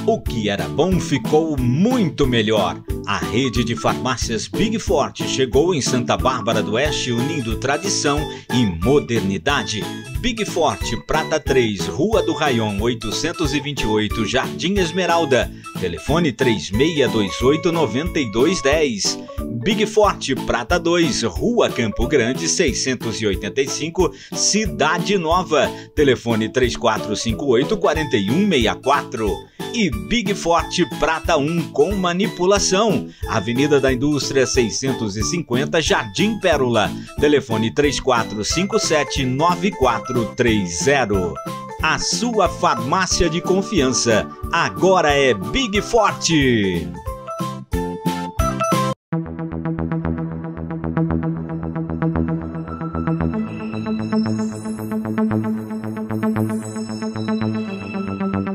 O que era bom ficou muito melhor. A rede de farmácias Big Forte chegou em Santa Bárbara do Oeste, unindo tradição e modernidade. Big Forte, Prata 3, Rua do Raion 828, Jardim Esmeralda. Telefone 3628-9210. Big Forte, Prata 2, Rua Campo Grande 685, Cidade Nova. Telefone 3458-4164. E Big Forte Prata 1 com manipulação. Avenida da Indústria 650, Jardim Pérola. Telefone 3457-9430. A sua farmácia de confiança agora é Big Forte.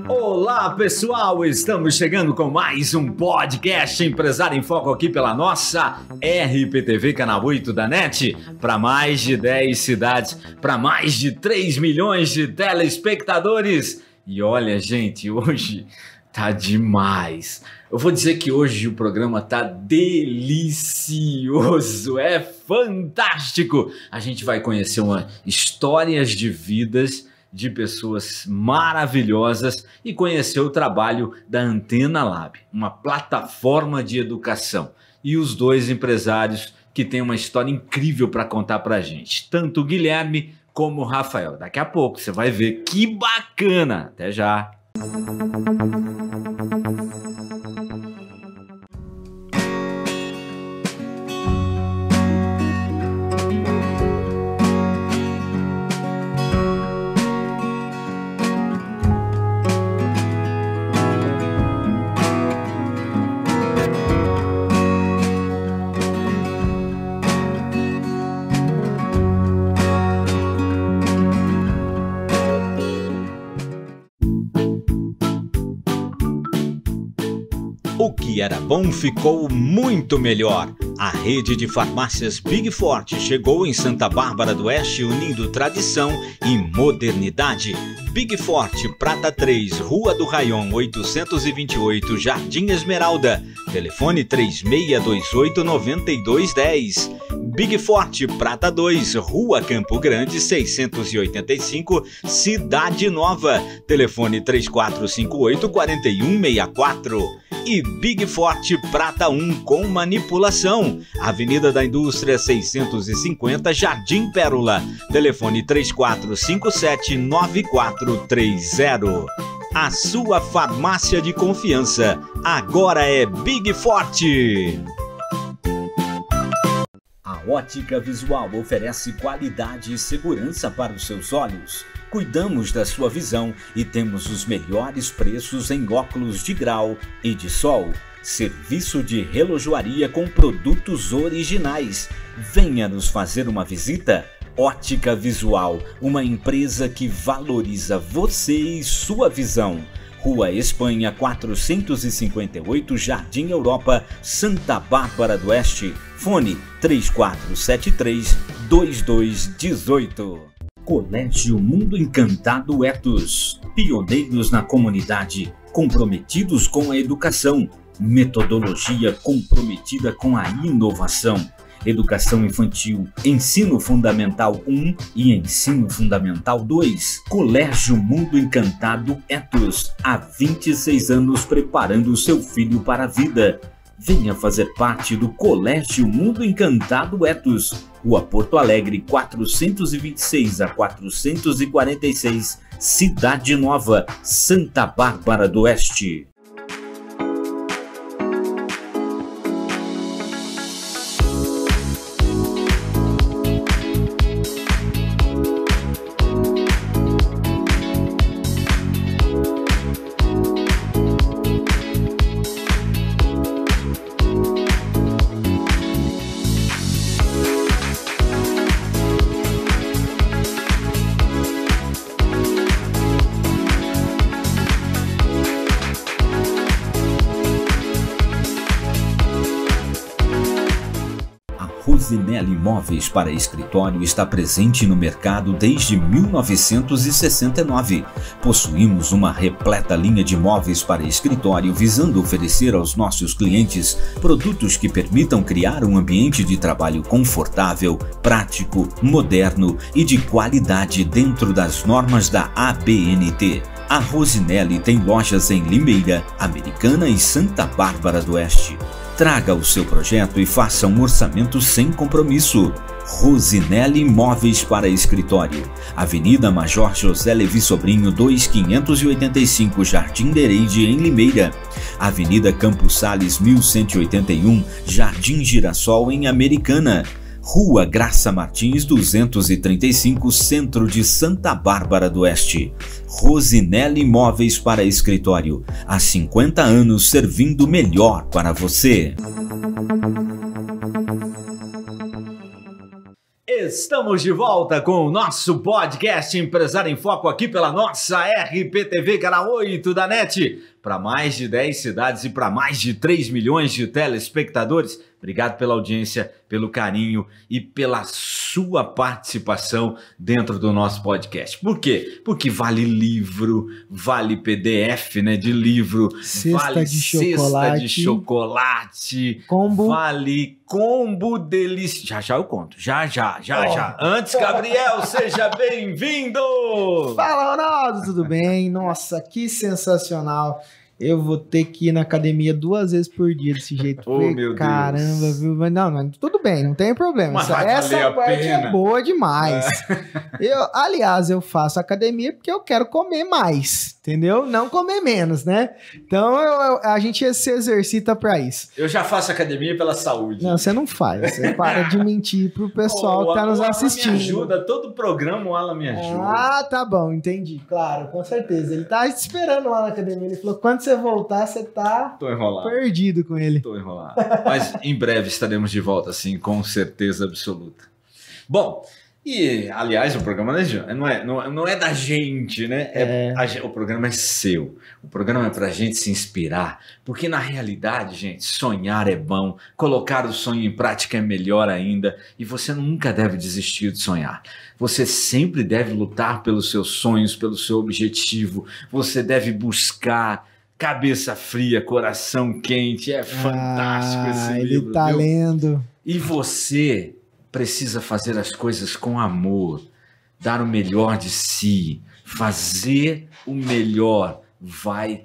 Olá pessoal, estamos chegando com mais um podcast Empresário em Foco aqui pela nossa RPTV Canal 8 da NET, para mais de 10 cidades, para mais de 3 milhões de telespectadores. E olha gente, hoje tá demais. Eu vou dizer que hoje o programa tá delicioso, é fantástico. A gente vai conhecer histórias de vidas de pessoas maravilhosas e conhecer o trabalho da Antena Lab, uma plataforma de educação, e os dois empresários que têm uma história incrível para contar para a gente, tanto o Guilherme como o Rafael. Daqui a pouco você vai ver que bacana. Até já! O que era bom ficou muito melhor. A rede de farmácias Big Forte chegou em Santa Bárbara do Oeste, unindo tradição e modernidade. Big Forte, Prata 3, Rua do Raion 828, Jardim Esmeralda. Telefone 3628-9210. Big Forte, Prata 2, Rua Campo Grande 685, Cidade Nova. Telefone 3458-4164. E Big Forte Prata 1 com manipulação. Avenida da Indústria 650, Jardim Pérola. Telefone 3457-9430. A sua farmácia de confiança agora é Big Forte. A Ótica Visual oferece qualidade e segurança para os seus olhos. Cuidamos da sua visão e temos os melhores preços em óculos de grau e de sol. Serviço de relojoaria com produtos originais. Venha nos fazer uma visita. Ótica Visual, uma empresa que valoriza você e sua visão. Rua Espanha 458, Jardim Europa, Santa Bárbara do Oeste. Fone 3473-2218. Colégio Mundo Encantado Etos. Pioneiros na comunidade, comprometidos com a educação. Metodologia comprometida com a inovação. Educação infantil, ensino fundamental 1 e ensino fundamental 2. Colégio Mundo Encantado Etos. Há 26 anos preparando o seu filho para a vida. Venha fazer parte do Colégio Mundo Encantado Etos. Rua Porto Alegre 426 a 446, Cidade Nova, Santa Bárbara do Oeste. Rosinelli Móveis para Escritório está presente no mercado desde 1969. Possuímos uma repleta linha de móveis para escritório visando oferecer aos nossos clientes produtos que permitam criar um ambiente de trabalho confortável, prático, moderno e de qualidade dentro das normas da ABNT. A Rosinelli tem lojas em Limeira, Americana e Santa Bárbara do Oeste. Traga o seu projeto e faça um orçamento sem compromisso. Rosinelli Móveis para Escritório, Avenida Major José Levi Sobrinho 2585, Jardim Dereide, em Limeira. Avenida Campos Sales 1181, Jardim Girassol, em Americana. Rua Graça Martins 235, Centro de Santa Bárbara do Oeste. Rosinelli Móveis para Escritório, há 50 anos servindo melhor para você. Estamos de volta com o nosso podcast Empresário em Foco aqui pela nossa RPTV, canal 8 da NET, para mais de 10 cidades e para mais de 3 milhões de telespectadores. Obrigado pela audiência, pelo carinho e pela sua participação dentro do nosso podcast. Por quê? Porque vale livro, vale PDF, né, de livro, vale cesta de chocolate, combo. Vale combo delicioso. Já eu conto, já. Antes, Gabriel, seja bem-vindo! Fala, Ronaldo, tudo bem? Nossa, que sensacional. Eu vou ter que ir na academia 2 vezes por dia desse jeito. Oh, meu Caramba, Deus. Viu? Mas não, tudo bem, não tem problema. Mas essa parte é boa demais. Aliás, eu faço academia porque eu quero comer mais, entendeu? Não comer menos, né? Então a gente se exercita pra isso. Eu já faço academia pela saúde. Não, você não faz. Você para de mentir pro pessoal que tá nos assistindo. Me ajuda, todo programa o Alan me ajuda. Ah, tá bom, entendi. Claro, com certeza. Ele tá te esperando lá na academia. Ele falou, quando você voltar, você tá perdido com ele. Tô enrolado. Mas em breve estaremos de volta, assim, com certeza absoluta. Bom, e aliás, o programa não é da gente, né? O programa é seu. O programa é pra gente se inspirar. Porque na realidade, gente, sonhar é bom. Colocar o sonho em prática é melhor ainda. E você nunca deve desistir de sonhar. Você sempre deve lutar pelos seus sonhos, pelo seu objetivo. Você deve buscar cabeça fria, coração quente. É fantástico esse livro. Ele tá lendo. E você precisa fazer as coisas com amor, dar o melhor de si, fazer o melhor, vai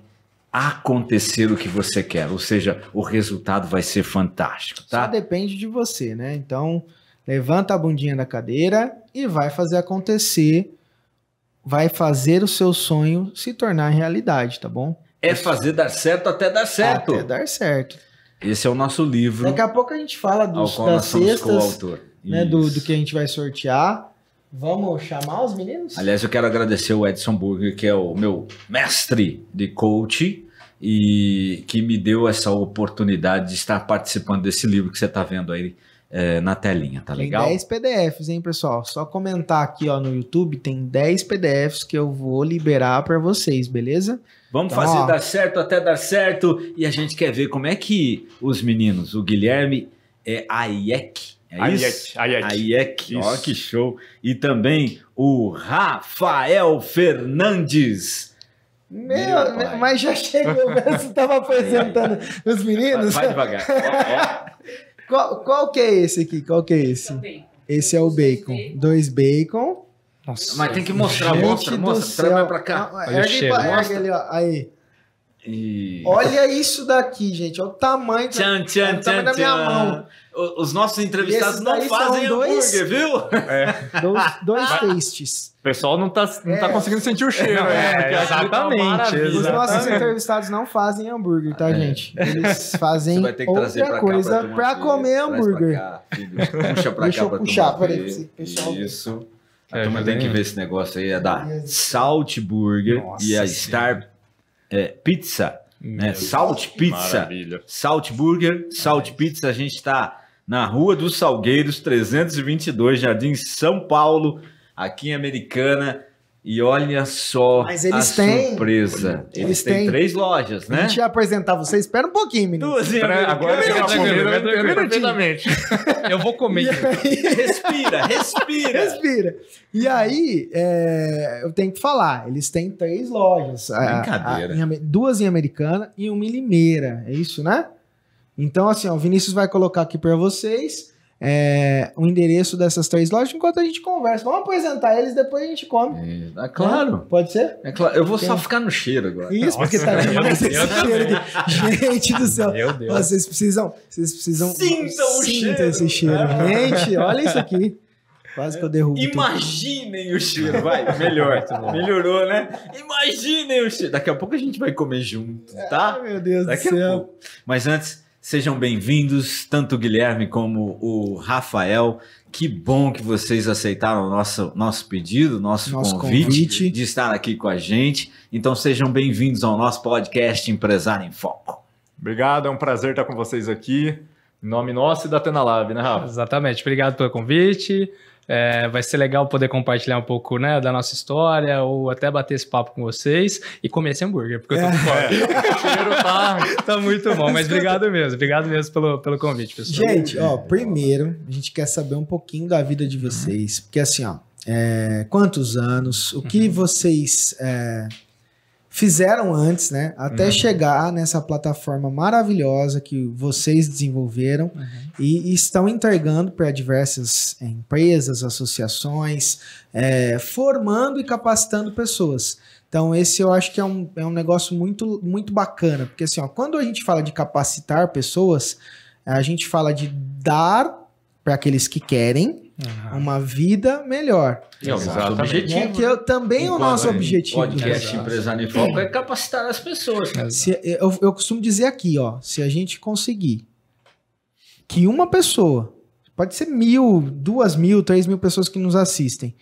acontecer o que você quer, ou seja, o resultado vai ser fantástico, tá? Só depende de você, né? Então, levanta a bundinha da cadeira e vai fazer acontecer, vai fazer o seu sonho se tornar realidade, tá bom? É fazer dar certo até dar certo. Até dar certo. Esse é o nosso livro. Daqui a pouco a gente fala das cestas, né, do que a gente vai sortear. Vamos chamar os meninos? Aliás, eu quero agradecer o Edson Burger, que é o meu mestre de coach e que me deu essa oportunidade de estar participando desse livro que você está vendo aí na telinha, tá legal? Tem 10 PDFs, hein, pessoal? Só comentar aqui, ó, no YouTube, tem 10 PDFs que eu vou liberar para vocês, beleza? Vamos então, fazer dar certo até dar certo. E a gente quer ver como é que os meninos, o Guilherme Ayek, Ayek, ó que show. E também o Rafael Fernandes. Mas já chegou, você estava apresentando os meninos. Vai devagar. Qual que é esse aqui? Qual que é esse? Esse é o bacon. 2 bacon. Nossa, mas tem que mostrar, mostra, traga pra cá. Ergue ali, ó. Aí. Olha isso daqui, gente. Olha o tamanho, da minha mão. Os nossos entrevistados não fazem hambúrguer, viu? Dois tastes. O pessoal não tá conseguindo sentir o cheiro. Exatamente. Os nossos entrevistados não fazem hambúrguer, tá, gente? Eles fazem outra coisa pra comer hambúrguer. Puxa pra cá. Deixa eu puxar, peraí, pessoal. Isso. A turma tem que ver esse negócio aí, é da Salt Burger e a Star Pizza, né? Salt Pizza, maravilha. Salt Burger, Salt Pizza, a gente está na Rua dos Salgueiros, 322, Jardim São Paulo, aqui em Americana. E olha só Mas eles têm surpresa. Eles têm 3 lojas, né? A gente ia apresentar vocês. Espera um pouquinho, menino. Agora eu entendo perfeitamente. Eu vou comer. Respira. E aí, eu tenho que falar. Eles têm 3 lojas. Brincadeira. 2 em Americana e 1 em Limeira. É isso, né? Então, assim, ó, o Vinícius vai colocar aqui para vocês o endereço dessas 3 lojas enquanto a gente conversa. Vamos apresentar eles, depois a gente come. Claro. Pode ser? É claro. Eu vou só ficar no cheiro agora. Isso, porque tá demais esse cheiro aqui. Gente do céu. Meu Deus. Vocês precisam Sintam esse cheiro. Gente, olha isso aqui. Quase que eu derrubo. Imaginem o cheiro, vai. Melhor. Melhorou, né? Imaginem o cheiro. Daqui a pouco a gente vai comer junto, tá? Ai, meu Deus Daqui do a céu. pouco. Mas antes, sejam bem-vindos, tanto o Guilherme como o Rafael. Que bom que vocês aceitaram o nosso pedido, nosso convite de estar aqui com a gente. Então sejam bem-vindos ao nosso podcast Empresário em Foco. Obrigado, é um prazer estar com vocês aqui. Em nome nosso e da Tenalab, né, Rafa? Exatamente. Obrigado pelo convite. Vai ser legal poder compartilhar um pouco, né, da nossa história ou até bater esse papo com vocês e comer esse hambúrguer, porque eu tô com fome. O cheiro tá muito bom, mas obrigado mesmo pelo convite, pessoal. Gente, primeiro, a gente quer saber um pouquinho da vida de vocês, porque assim, quantos anos, o que vocês fizeram antes, né, até chegar nessa plataforma maravilhosa que vocês desenvolveram e estão entregando para diversas empresas, associações, formando e capacitando pessoas. Então, esse eu acho que é um negócio muito, muito bacana, porque assim, quando a gente fala de capacitar pessoas, a gente fala de dar para aqueles que querem uma vida melhor. É o nosso objetivo. Que também é o nosso objetivo. O podcast Empresário em Foco é capacitar as pessoas. Eu costumo dizer aqui, se a gente conseguir que uma pessoa, pode ser 1.000, 2.000, 3.000 pessoas que nos assistem,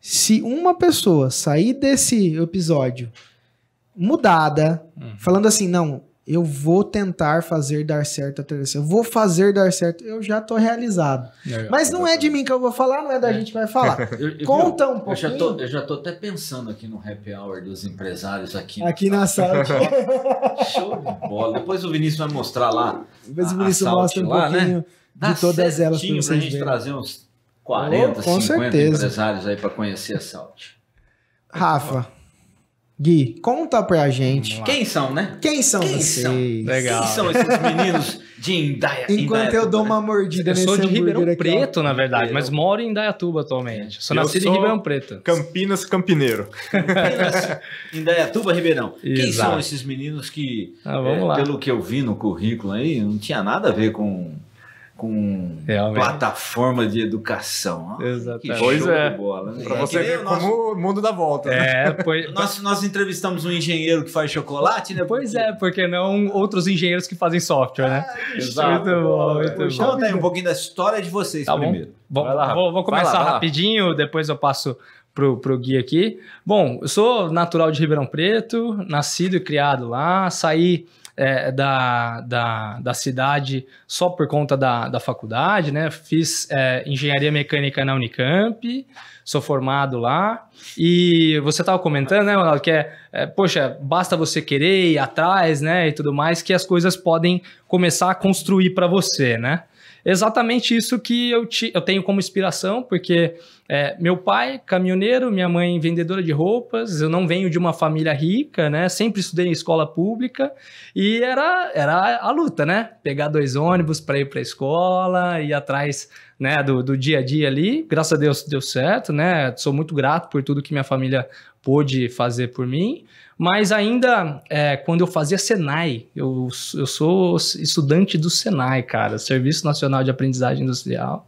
se uma pessoa sair desse episódio mudada, falando assim, não, eu vou tentar fazer dar certo a terceira. Eu vou fazer dar certo. Eu já tô realizado. Mas não é de mim que eu vou falar, não é da gente que vai falar. Conta um pouquinho. Eu já tô até pensando aqui no happy hour dos empresários aqui. Aqui na sala. Show de bola. Depois o Vinícius vai mostrar lá. Depois o Vinícius mostra um pouquinho de todas elas para vocês pra gente trazer uns 40, 50 empresários aí para conhecer a Salt. Rafa, Gui, conta pra gente. Quem são, né? Quem são vocês? Legal. Quem são esses meninos de Indaiatuba? Enquanto eu dou uma mordida nesse hambúrguer. Eu sou de Ribeirão aqui, Preto, na verdade, mas moro em Indaiatuba atualmente. Sou nascido em Ribeirão Preto. Campinas Campineiro. Indaiatuba, Ribeirão. Exato. Quem são esses meninos que, vamos lá. pelo que eu vi no currículo aí, não tinha nada a ver com plataforma de educação. Exatamente. Pois é. De bola, né? Pra você ver como o mundo dá volta. Nós entrevistamos um engenheiro que faz chocolate, né? Pois é, porque não outros engenheiros que fazem software, né? Exato. Muito bom, muito bom. Conta aí um pouquinho da história de vocês primeiro. Vou começar rapidinho, depois eu passo pro Gui aqui. Bom, eu sou natural de Ribeirão Preto, nascido e criado lá, saí da cidade só por conta da faculdade, né? Fiz engenharia mecânica na Unicamp, sou formado lá. E você estava comentando, né, Ronaldo, que poxa, basta você querer ir atrás, né, e tudo mais, que as coisas podem começar a construir para você, né? Exatamente isso que eu tenho como inspiração, porque meu pai, caminhoneiro, minha mãe, vendedora de roupas, eu não venho de uma família rica, né? Sempre estudei em escola pública e era a luta, né? Pegar 2 ônibus para ir para a escola, ir atrás, né, do dia a dia ali. Graças a Deus deu certo, né? Sou muito grato por tudo que minha família pôde fazer por mim. Mas ainda, quando eu fazia Senai, eu sou estudante do Senai, cara, Serviço Nacional de Aprendizagem Industrial.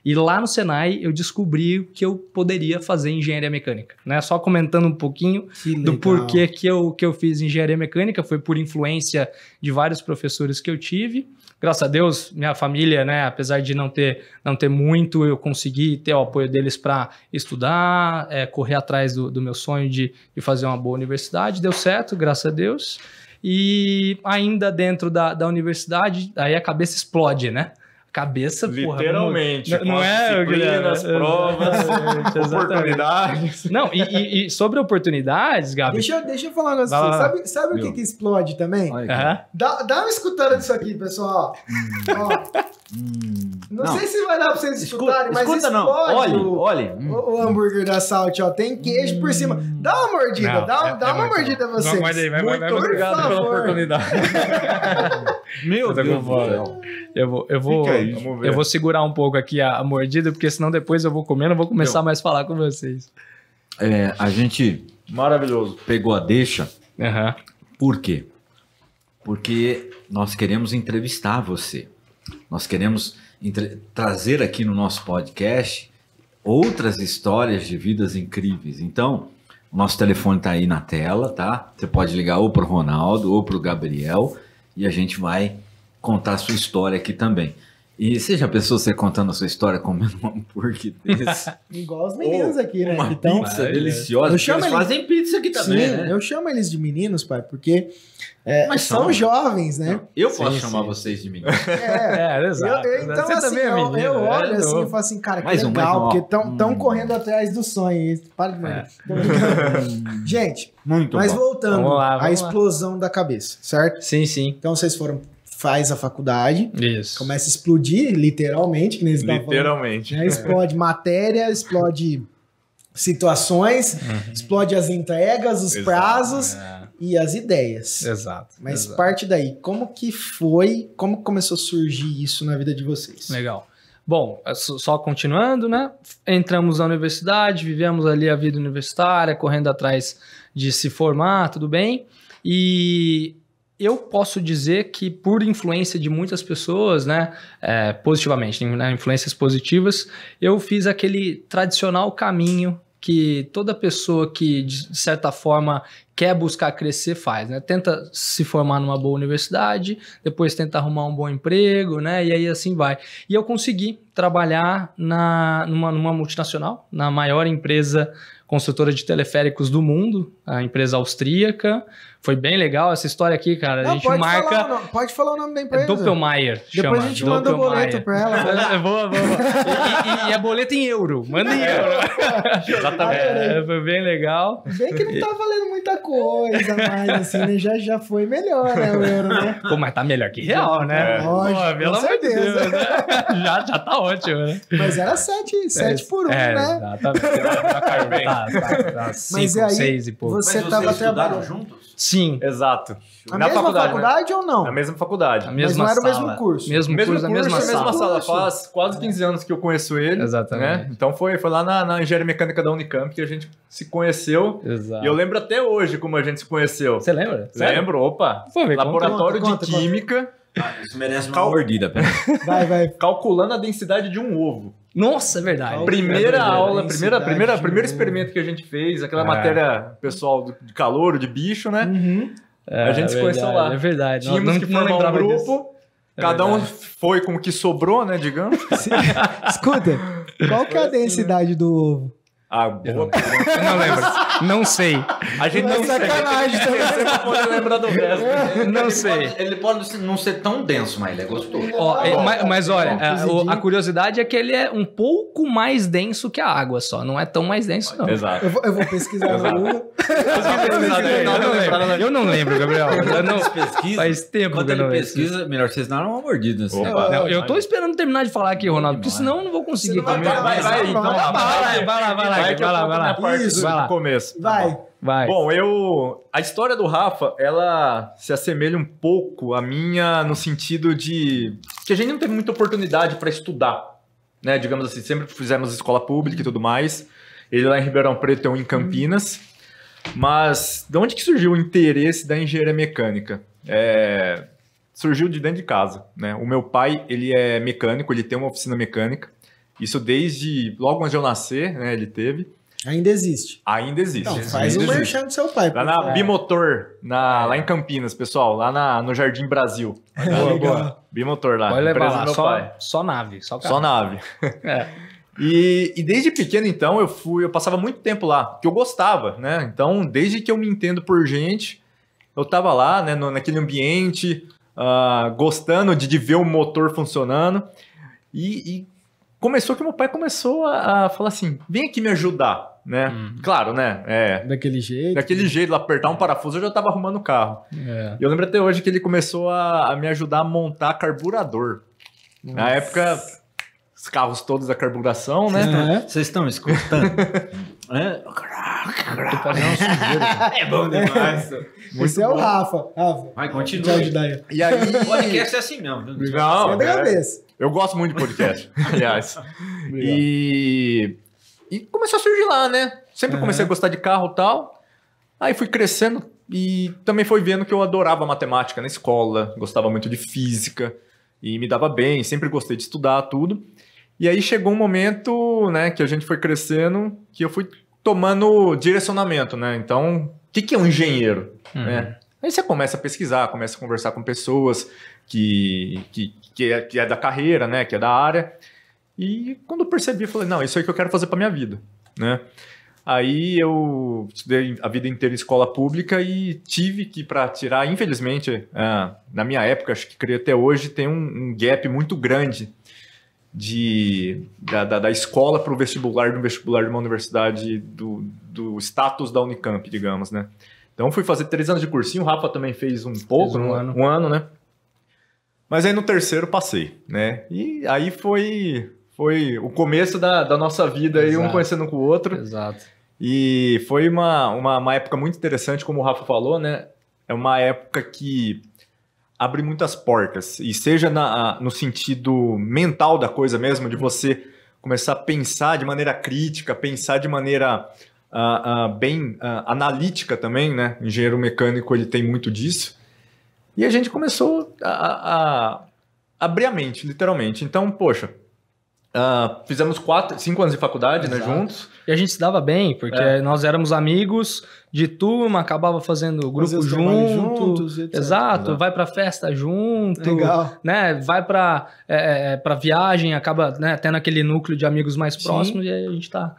E lá no Senai eu descobri que eu poderia fazer engenharia mecânica, né? Só comentando um pouquinho do porquê que eu fiz engenharia mecânica, foi por influência de vários professores que eu tive. Graças a Deus, minha família, né, apesar de não ter muito, eu consegui ter o apoio deles para estudar, correr atrás do meu sonho de fazer uma boa universidade. Deu certo, graças a Deus. E ainda dentro da universidade, aí a cabeça explode, né? cabeça, porra. Literalmente. Não é, disciplinas, provas, oportunidades. Não, e sobre oportunidades, Gabi... Deixa eu falar um negócio. Sabe o que explode também? Dá uma escutada disso aqui, pessoal. Ó. Não sei se vai dar pra vocês escutarem, mas explode o hambúrguer da Salt, ó. Tem queijo por cima. Dá uma mordida, dá uma mordida pra vocês. Vai, obrigado pela oportunidade. Meu Deus do céu. Eu vou segurar um pouco aqui a mordida, porque senão depois eu vou comer, não vou começar mais a falar com vocês. A gente maravilhoso pegou a deixa. Uhum. Por quê? Porque nós queremos entrevistar você. Nós queremos trazer aqui no nosso podcast outras histórias de vidas incríveis. Então, o nosso telefone está aí na tela, tá? Você pode ligar ou para o Ronaldo ou para o Gabriel e a gente vai contar a sua história aqui também. E você já pensou você contando a sua história comendo um hambúrguer desse? Igual os meninos aqui, né? Uma pizza deliciosa. Eles fazem pizza aqui também, né? Eu chamo eles de meninos, pai, porque mas são jovens, né? Eu posso chamar vocês de meninos. Exato. Então, você assim, também é menino, eu olho assim e falo assim, cara, que legal, porque estão correndo atrás do sonho. Para de ver. Gente, mas voltando à explosão da cabeça, certo? Sim. Então vocês faz a faculdade, isso, começa a explodir, literalmente, que nem literalmente. Falando, né? Explode matéria, explode situações, explode as entregas, os prazos e as ideias. Exato. Mas parte daí, como começou a surgir isso na vida de vocês? Legal. Bom, só continuando, né? Entramos na universidade, vivemos ali a vida universitária, correndo atrás de se formar, tudo bem. E eu posso dizer que por influência de muitas pessoas, né, positivamente, né, influências positivas, eu fiz aquele tradicional caminho que toda pessoa que, de certa forma, quer buscar crescer faz, né? Tenta se formar numa boa universidade, depois tenta arrumar um bom emprego, né? E aí assim vai. E eu consegui trabalhar numa multinacional, na maior empresa construtora de teleféricos do mundo, a empresa austríaca. Foi bem legal essa história aqui, cara. A gente marca... Pode falar o nome da empresa. Doppelmayr. Depois a gente manda o boleto pra ela. Boa. E é boleto em euro. Manda em euro. Exatamente. Foi bem legal. Bem que não tá valendo muita coisa, mas assim, né? Já foi melhor, né, o euro, né? Pô, mas tá melhor que real, né? Lógico, pelo amor de Deus, né? Já tá ótimo, né? Mas era 7 por 1, né? Exatamente. Já caiu bem. Tá 5, 6 e pouco. Você tava trabalhando juntos? Sim. Exato. Na mesma faculdade ou não? Na mesma faculdade. Mas não era o mesmo curso. Mesmo curso, a mesma sala. Faz quase 15 anos que eu conheço ele. Exatamente. Né? Então foi lá na Engenharia Mecânica da Unicamp que a gente se conheceu. Exato. E eu lembro até hoje como a gente se conheceu. Você lembra? Lembro, opa. Pô, laboratório de Química. Isso merece uma mordida. Vai. Calculando a densidade de um ovo. Nossa, é verdade. Primeira aula, primeiro experimento que a gente fez, aquela matéria pessoal de calor, de bicho, né? A gente se conheceu lá. É verdade. Tínhamos que formar um grupo, disso. cada um foi com o que sobrou, né, digamos. Escuta, qual que é a densidade do ovo? Boa. Eu não lembro. Não sei. A gente não sacanagem também. Você não pode lembrar do resto. Não sei. Ele pode não ser tão denso, mas ele é gostoso. Mas olha, a curiosidade é que ele é um pouco mais denso que a água só. Não é tão mais denso, não. Exato. Eu vou pesquisar no Google. Eu não lembro, Gabriel. Faz tempo Quando que eu não ele pesquisa, melhor vocês darem uma mordida. Assim. Eu tô esperando terminar de falar aqui, Ronaldo, porque senão eu não vou conseguir. Vai lá. Isso, do começo. Vai. Bom, a história do Rafa, ela se assemelha um pouco à minha no sentido de que a gente não teve muita oportunidade para estudar, né? Digamos assim, sempre fizemos escola pública e tudo mais. Ele lá em Ribeirão Preto, eu em Campinas. Mas de onde que surgiu o interesse da engenharia mecânica? Surgiu de dentro de casa, né? O meu pai, ele é mecânico, ele tem uma oficina mecânica. Isso desde logo antes de eu nascer, né? Ele teve. Ainda existe. Ainda existe. Então, faz o merchan do seu pai. Lá na Bimotor, lá em Campinas, pessoal, lá no Jardim Brasil. Boa. Bimotor lá. Pode levar lá, meu pai. Só nave, só carro. Só nave. E desde pequeno, então, eu passava muito tempo lá, porque eu gostava, né? Então, desde que eu me entendo por gente, eu tava lá, né, naquele ambiente, gostando de ver o motor funcionando. E começou que meu pai começou a falar assim, vem aqui me ajudar, né? Claro, né? Daquele jeito. Daquele jeito, apertar um parafuso, eu já tava arrumando o carro. E eu lembro até hoje que ele começou a me ajudar a montar carburador. Nossa. Na época, os carros todos a carburação, né? Vocês estão escutando? É bom demais. Esse é o Rafa. Vai, continua. Te ajudar aí. E aí... O podcast é assim mesmo. Não, Sai da cabeça. eu gosto muito de podcast, aliás. E começou a surgir lá, né? Sempre comecei a gostar de carro e tal. Aí fui crescendo e também foi vendo que eu adorava matemática na escola, gostava muito de física e me dava bem, sempre gostei de estudar tudo. E aí chegou um momento, né, que a gente foi crescendo, que eu fui tomando direcionamento, né? Então, o que é um engenheiro? Né? Aí você começa a pesquisar, começa a conversar com pessoas que é da carreira, né? Que é da área. E quando eu percebi, eu falei, não, isso aí que eu quero fazer para minha vida, né? Aí eu estudei a vida inteira em escola pública e tive que, para tirar, infelizmente, na minha época, acho que creio até hoje, tem um gap muito grande da escola para o vestibular, do vestibular de uma universidade, do status da Unicamp, digamos, né? Então fui fazer 3 anos de cursinho, o Rafa também fez um pouco, um ano, né? Mas aí no terceiro passei, né? E aí foi o começo da nossa vida, aí, um conhecendo com o outro. Exato. E foi uma época muito interessante, como o Rafa falou, né? É uma época que abre muitas portas, e seja no sentido mental da coisa mesmo, de você começar a pensar de maneira crítica, pensar de maneira bem analítica também, né? O engenheiro mecânico, ele tem muito disso. E a gente começou a abrir a mente, literalmente. Então, poxa, fizemos 5 anos de faculdade, né, juntos. E a gente se dava bem, porque nós éramos amigos de turma, acabava fazendo grupo juntos, exato, vai pra festa junto, legal, né, vai pra viagem, acaba, né, tendo aquele núcleo de amigos mais próximos, e aí a gente tá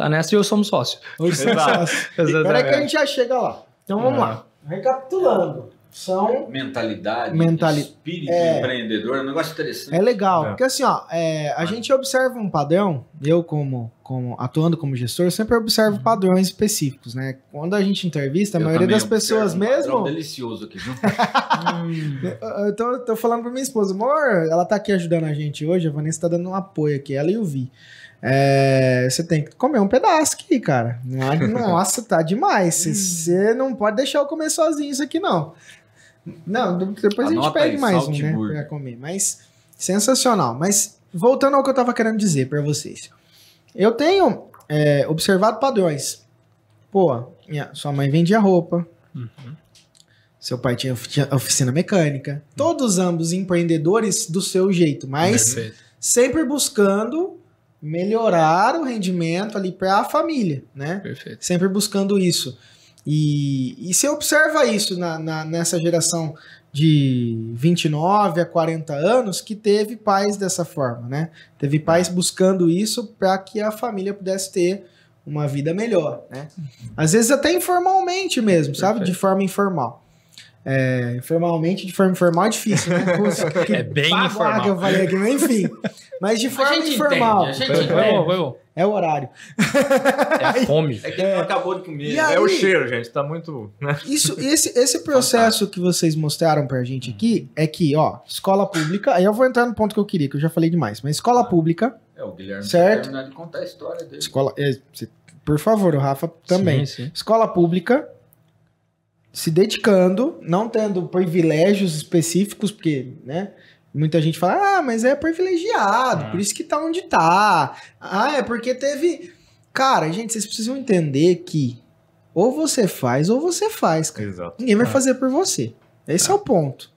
nessa e eu somos sócio. Hoje somos sócios. Espera que a gente já chega lá. Então vamos lá. Recapitulando. São mentalidade, espírito empreendedor, é um negócio interessante. É legal, porque assim, ó, a gente observa um padrão, eu como atuando como gestor, sempre observo padrões específicos, né? Quando a gente entrevista, a maioria das pessoas mesmo... Um delicioso aqui, viu? Eu tô falando pra minha esposa, amor, ela tá aqui ajudando a gente hoje, a Vanessa tá dando um apoio aqui, ela e o Vi. Você tem que comer um pedaço aqui, cara. Nossa, tá demais. Você não pode deixar eu comer sozinho isso aqui, não. Não, depois a gente pede mais um, né? Pra comer. Mas, sensacional. Mas, voltando ao que eu tava querendo dizer pra vocês. Eu tenho observado padrões. Pô, sua mãe vendia roupa. Seu pai tinha oficina mecânica. Todos ambos empreendedores do seu jeito. Mas, sempre buscando melhorar o rendimento ali para a família, né? Perfeito. Sempre buscando isso. E você observa isso nessa geração de 29 a 40 anos que teve pais dessa forma, né? Teve pais buscando isso para que a família pudesse ter uma vida melhor, né? Às vezes até informalmente mesmo, sabe? De forma informal. Informalmente, de forma informal é difícil, né? É bem informal. Que eu falei aqui, mas enfim. Mas de forma informal. A gente entende. É o horário. É a fome. É que ele não acabou de comer. É o cheiro, gente. Tá muito... Né? Esse processo que vocês mostraram pra gente aqui é que, ó, escola pública... Aí eu vou entrar no ponto que eu queria, que eu já falei demais. Mas escola pública... O Guilherme certo? terminar de contar a história dele. Por favor, o Rafa também. Sim. Escola pública... se dedicando, não tendo privilégios específicos, porque, né, muita gente fala, mas é privilegiado, por isso que tá onde tá. É porque teve... Cara, gente, vocês precisam entender que ou você faz, cara. Exato. Ninguém vai fazer por você. Esse é o ponto.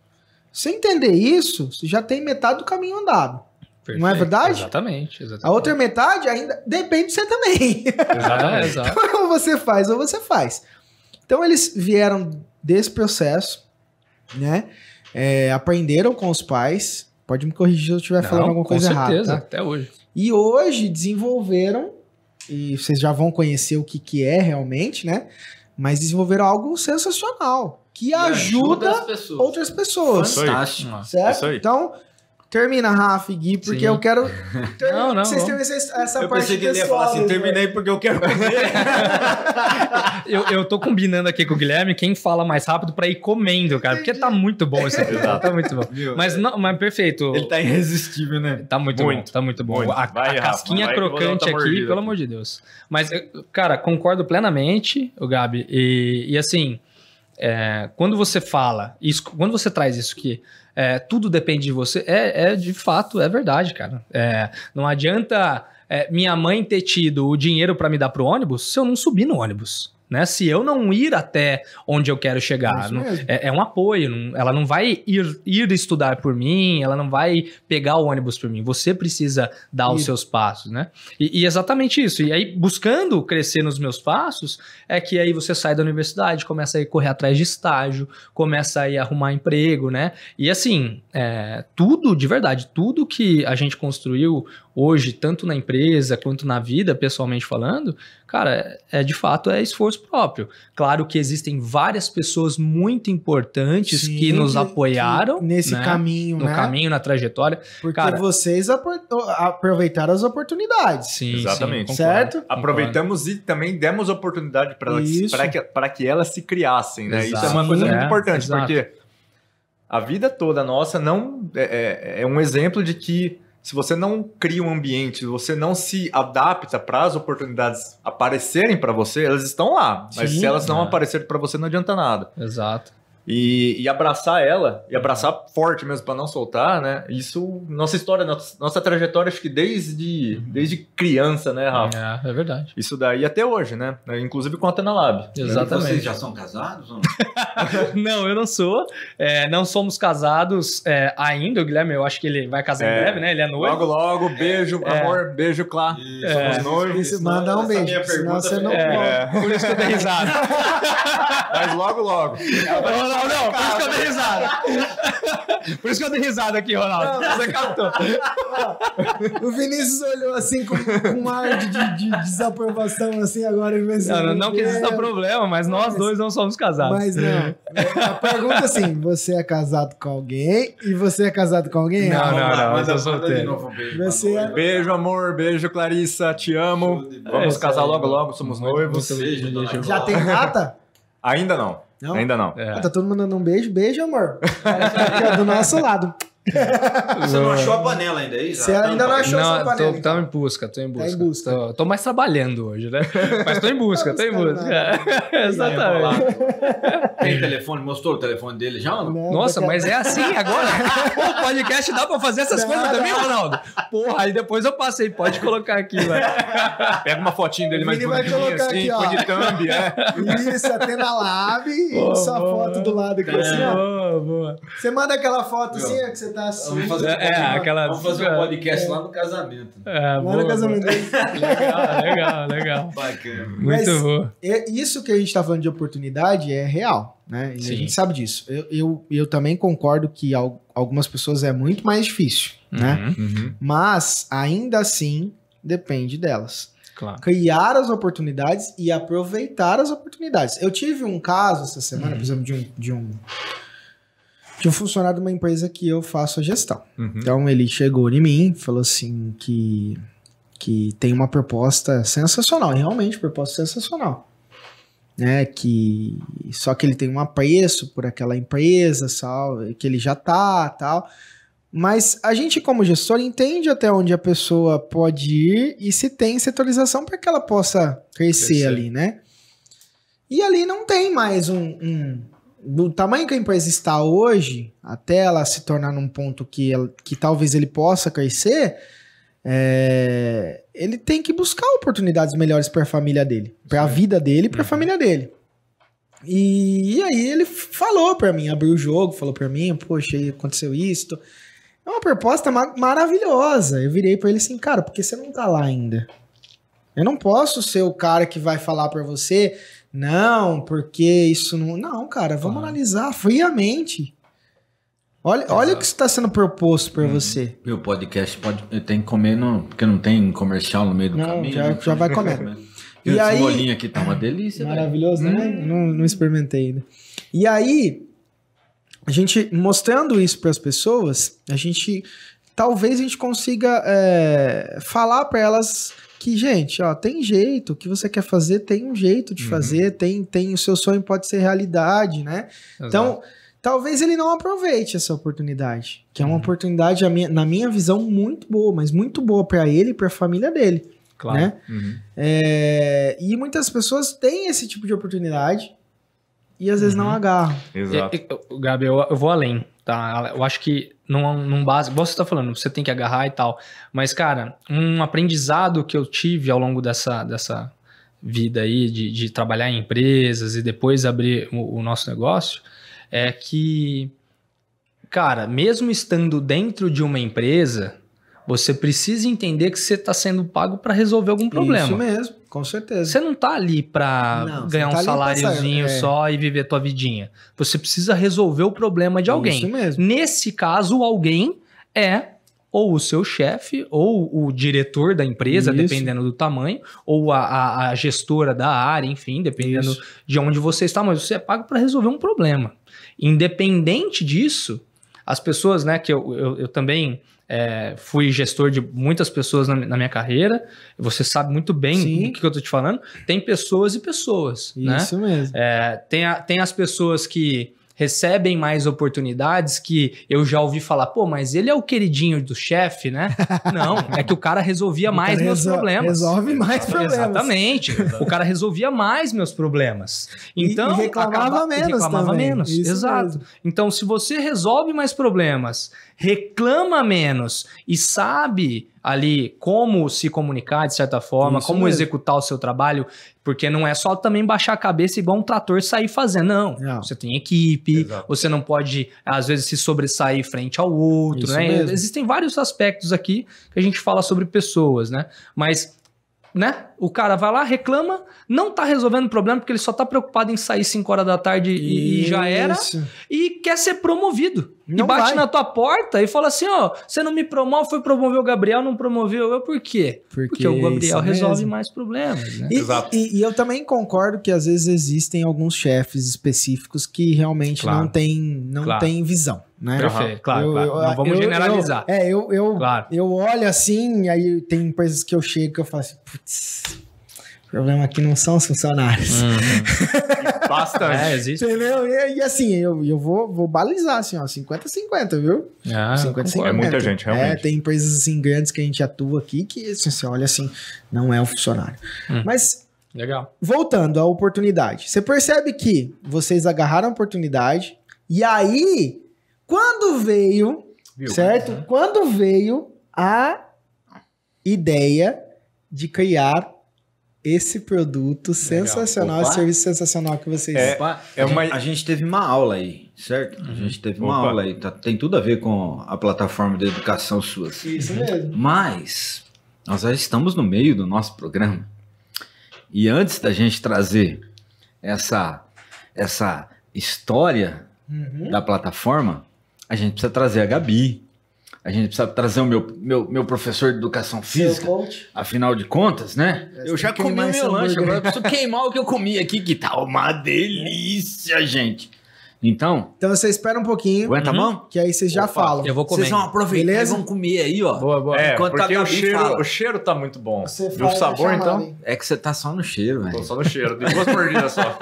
Se você entender isso, você já tem metade do caminho andado. Perfeito. Não é verdade? Exatamente. A outra metade ainda depende de você também. Exato. Então, ou você faz. Então, eles vieram desse processo, né? Aprenderam com os pais. Pode me corrigir se eu estiver falando alguma coisa errada. Com certeza, tá? até hoje. E hoje desenvolveram, e vocês já vão conhecer o que é realmente, né? Mas desenvolveram algo sensacional, que ajuda outras pessoas. Fantástico. Certo? Isso aí. Então, Termina, Rafa e Gui, porque Sim. eu quero... Não, vocês terminam essa Eu parte pensei que ele ia pessoal, falar assim, né? terminei porque eu quero comer. Eu tô combinando aqui com o Guilherme quem fala mais rápido pra ir comendo, cara. Porque tá muito bom esse episódio. Tá muito bom. Mas perfeito. Ele tá irresistível, né? Tá muito bom. Tá muito bom. Muito. A Vai, Rafa, casquinha vai que eu vou dar crocante outra aqui, mordida pelo aqui. amor de Deus. Mas, cara, concordo plenamente, o Gabi. E assim, quando você fala, isso, quando você traz isso que tudo depende de você, de fato, é verdade, cara. Não adianta minha mãe ter tido o dinheiro pra me dar pro ônibus se eu não subir no ônibus. Né? Se eu não ir até onde eu quero chegar, é um apoio. Ela não vai ir estudar por mim, ela não vai pegar o ônibus por mim. Você precisa dar os seus passos, né? E exatamente isso. E aí, buscando crescer nos meus passos, é que aí você sai da universidade, começa a ir correr atrás de estágio, começa a ir arrumar emprego, né? E assim, tudo, de verdade, tudo que a gente construiu hoje, tanto na empresa quanto na vida, pessoalmente falando, cara, de fato é esforço próprio. Claro que existem várias pessoas muito importantes que nos apoiaram nesse né? caminho, no né? caminho, na trajetória. Porque cara, vocês aproveitaram as oportunidades. Sim, Exatamente. sim, Certo? Aproveitamos e também demos oportunidade para que elas se criassem, né? Exato. Isso é uma coisa muito importante, exato. porque a vida toda nossa não é um exemplo de que se você não cria um ambiente, se você não se adapta para as oportunidades aparecerem para você, elas estão lá. Mas Sim, se elas não aparecerem para você, não adianta nada. Exato. E abraçar ela, e abraçar forte mesmo para não soltar, né? Isso, nossa história, nossa trajetória, acho que desde criança, né, Rafa? É verdade. Isso daí até hoje, né? Inclusive com a Tena Lab. Exatamente. Vocês já são casados? Ou não? Não, eu não sou. Não somos casados ainda. O Guilherme, eu acho que ele vai casar em breve, né? Ele é noivo. Logo, logo, beijo, amor, beijo, Clá. Somos noivos. Manda um beijo, senão você não pode. Por isso que eu dei risada. Mas logo, logo. Não, por isso que eu dei risada. Por isso que eu dei risada aqui, Ronaldo. Você captou. O Vinícius olhou assim com um ar de desaprovação, assim, agora ele vai dizer, Não que exista problema, mas nós dois não somos casados. Mas não. A pergunta é assim: você é casado com alguém e você é casado com alguém? Não, Rafa? eu sou de solteiro. novo um beijo. Você é... Beijo, amor, beijo, Clarissa, te amo. Vamos casar logo, logo, somos noivos. Beijo, dona Já tem data? Ainda não. Não? Ainda não. Tá todo mundo dando um beijo? Beijo, amor. Aqui, ó, do nosso lado. Você não achou a panela ainda aí? Você ainda não achou sua panela? Tô em busca, tô em busca. Tá em busca. Tô mais trabalhando hoje, né? Mas tô em busca, tô em busca. Exatamente. Tem telefone? Mostrou o telefone dele já ou não? Não, Nossa, daqui a- mas é assim agora? O podcast dá pra fazer essas coisas também, Ronaldo? Porra, aí depois eu passei. Pode colocar aqui, velho. Pega uma fotinho dele mais Vini vai bonitinha colocar assim, aqui, ó. põe de thumb, Isso, até na Lab e Boa, sua boa. foto do lado aqui, assim, ó. Boa. Você manda aquela foto assim, ó, que você tá assim. Vamos fazer, aquela- vamos fazer um podcast lá no casamento. É, Lá boa, no casamento dele. Legal. Bacana. Muito Mas- boa. Isso que a gente tá falando de oportunidade é real, né? E Sim. a gente sabe disso. Eu também concordo que algumas pessoas é muito mais difícil, né? Uhum. Mas, ainda assim, depende delas. Claro. Criar as oportunidades e aproveitar as oportunidades. Eu tive um caso essa semana, por exemplo, de um funcionário de uma empresa que eu faço a gestão. Uhum. Então ele chegou em mim, falou assim que tem uma proposta sensacional, e realmente proposta sensacional. Né, só que ele tem um apreço por aquela empresa, que ele já tal. Mas a gente, como gestor, entende até onde a pessoa pode ir e se tem setorização para que ela possa crescer ali, né? E ali não tem mais do tamanho que a empresa está hoje, até ela se tornar num ponto que talvez ele possa crescer, ele tem que buscar oportunidades melhores para a família dele, para a vida dele e para a família dele. E aí ele falou para mim, abriu o jogo, falou para mim, poxa, aí aconteceu isso. É uma proposta maravilhosa. Eu virei para ele assim, cara, por que você não tá lá ainda? Eu não posso ser o cara que vai falar para você, não, porque isso não... Não, cara, vamos analisar friamente. Olha o que está sendo proposto para você. E o podcast tem que comer, porque não tem comercial no meio do caminho. Já vai comendo. E E esse aí- molinho aqui tá uma delícia. Maravilhoso, né? Não experimentei ainda. E aí, a gente mostrando isso para as pessoas, a gente talvez a gente consiga falar para elas que, gente, ó, tem jeito, o que você quer fazer tem um jeito de fazer, tem o seu sonho pode ser realidade, né? Exato. Então, talvez ele não aproveite essa oportunidade, que é uma oportunidade, na minha visão, muito boa, mas muito boa para ele e para a família dele, Claro. né? E muitas pessoas têm esse tipo de oportunidade e às vezes não agarram. Exato. Gabi, eu vou além, tá? Eu acho que não base, você tá falando, você tem que agarrar e tal, mas, cara, um aprendizado que eu tive ao longo dessa vida aí, de trabalhar em empresas e depois abrir o nosso negócio, é que, cara, mesmo estando dentro de uma empresa, você precisa entender que você está sendo pago para resolver algum problema. Isso mesmo, com certeza. Você não tá ali para ganhar um saláriozinho só e viver tua vidinha. Você precisa resolver o problema de alguém. Isso mesmo. Nesse caso, o alguém é ou o seu chefe, ou o diretor da empresa, Isso. dependendo do tamanho, ou a gestora da área, enfim, dependendo de onde você está, mas você é pago para resolver um problema. Independente disso, as pessoas, né, que eu também fui gestor de muitas pessoas na minha carreira, você sabe muito bem do que eu tô te falando, tem pessoas e pessoas, né? Isso mesmo. Tem as pessoas que recebem mais oportunidades, que eu já ouvi falar, pô, mas ele é o queridinho do chefe, né? Não, é que o cara resolvia mais meus problemas. Resolve mais problemas. Exatamente. O cara resolvia mais meus problemas. Então, e reclamava menos. Exato. Mesmo. Então, se você resolve mais problemas, reclama menos e sabe ali como se comunicar de certa forma, Isso como mesmo. executar o seu trabalho, porque não é só também baixar a cabeça igual um trator e sair fazendo, não. Você tem equipe, Exato. você não pode, às vezes, se sobressair frente ao outro, Isso né? mesmo. Existem vários aspectos aqui que a gente fala sobre pessoas, né? Mas, né? O cara vai lá, reclama, não tá resolvendo o problema porque ele só tá preocupado em sair 5 horas da tarde e já era, Isso. e quer ser promovido. Não e bate vai. na tua porta e fala assim, ó, você não me promove, foi promover o Gabriel, não promoveu eu, por quê? Porque o Gabriel isso resolve mesmo. mais problemas, né? Exato. E eu também concordo que às vezes existem alguns chefes específicos que realmente Claro. não têm visão, né? Perfeito, claro. Não vamos generalizar. Claro. Eu olho assim, aí tem empresas que eu chego que eu falo assim, putz, o problema aqui não são os funcionários. Bastante. Existe. Entendeu? E assim, eu vou balizar assim, ó, 50-50, viu? 50-50. É muita gente, realmente. Tem empresas assim grandes que a gente atua aqui que assim, você olha assim, não é o funcionário. Mas Legal. voltando à oportunidade, você percebe que vocês agarraram a oportunidade e aí, quando veio, certo? Quando veio a ideia de criar esse produto sensacional, esse serviço sensacional que vocês... A gente teve uma aula aí, certo? A gente teve uma aula aí, tem tudo a ver com a plataforma de educação sua. Isso mesmo. Mas nós já estamos no meio do nosso programa. E antes da gente trazer essa história da plataforma, a gente precisa trazer a Gabi. A gente precisa trazer o meu professor de educação física. coach. Afinal de contas, né? Eu já comi o queimar esse meu lanche, hambúrguer. agora eu preciso queimar o que eu comi aqui, que tá uma delícia, gente. Então, Então você espera um pouquinho, aguenta a mão? que aí vocês já falam. Eu vou comer. Vocês vão aproveitar e Beleza? vão comer aí, ó. Boa. Enquanto porque a Gabi fala. o cheiro tá muito bom. Você Viu o faz a sabor, chamada, então? hein? É que você tá só no cheiro, Tô velho. só no cheiro. Tem 2 mordidas só.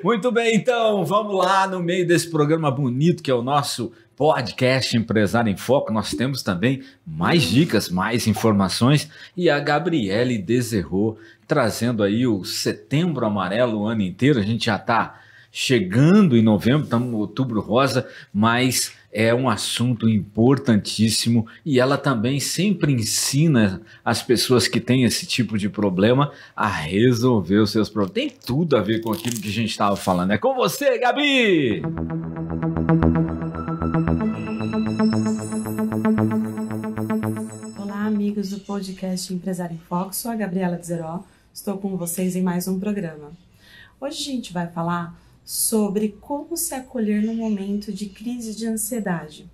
Muito bem, então, vamos lá no meio desse programa bonito que é o nosso podcast Empresário em Foco. Nós temos também mais dicas, mais informações e a Gabriele Deserro trazendo aí o Setembro Amarelo o ano inteiro. A gente já tá chegando em novembro, estamos no Outubro Rosa, mas é um assunto importantíssimo e ela também sempre ensina as pessoas que têm esse tipo de problema a resolver os seus problemas. Tem tudo a ver com aquilo que a gente estava falando. É com você, Gabi! Olá, amigos do podcast Empresário em Foco. Sou a Gabriela Deseró. Estou com vocês em mais um programa. Hoje a gente vai falar sobre como se acolher no momento de crise de ansiedade.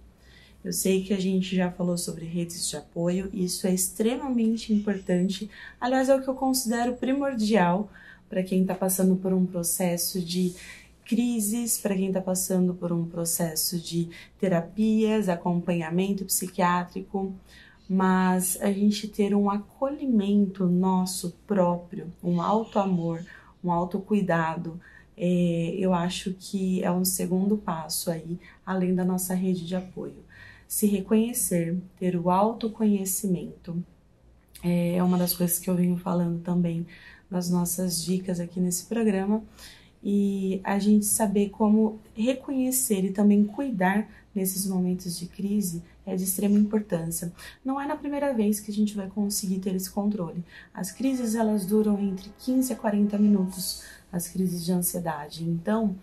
Eu sei que a gente já falou sobre redes de apoio e isso é extremamente importante. Aliás, é o que eu considero primordial para quem está passando por um processo de crises, para quem está passando por um processo de terapias, acompanhamento psiquiátrico, mas a gente ter um acolhimento nosso próprio, um autoamor, um autocuidado, eu acho que é um segundo passo aí, além da nossa rede de apoio. Se reconhecer, ter o autoconhecimento, é uma das coisas que eu venho falando também nas nossas dicas aqui nesse programa, e a gente saber como reconhecer e também cuidar nesses momentos de crise é de extrema importância. Não é na primeira vez que a gente vai conseguir ter esse controle. As crises, elas duram entre 15 a 40 minutos, as crises de ansiedade. Então,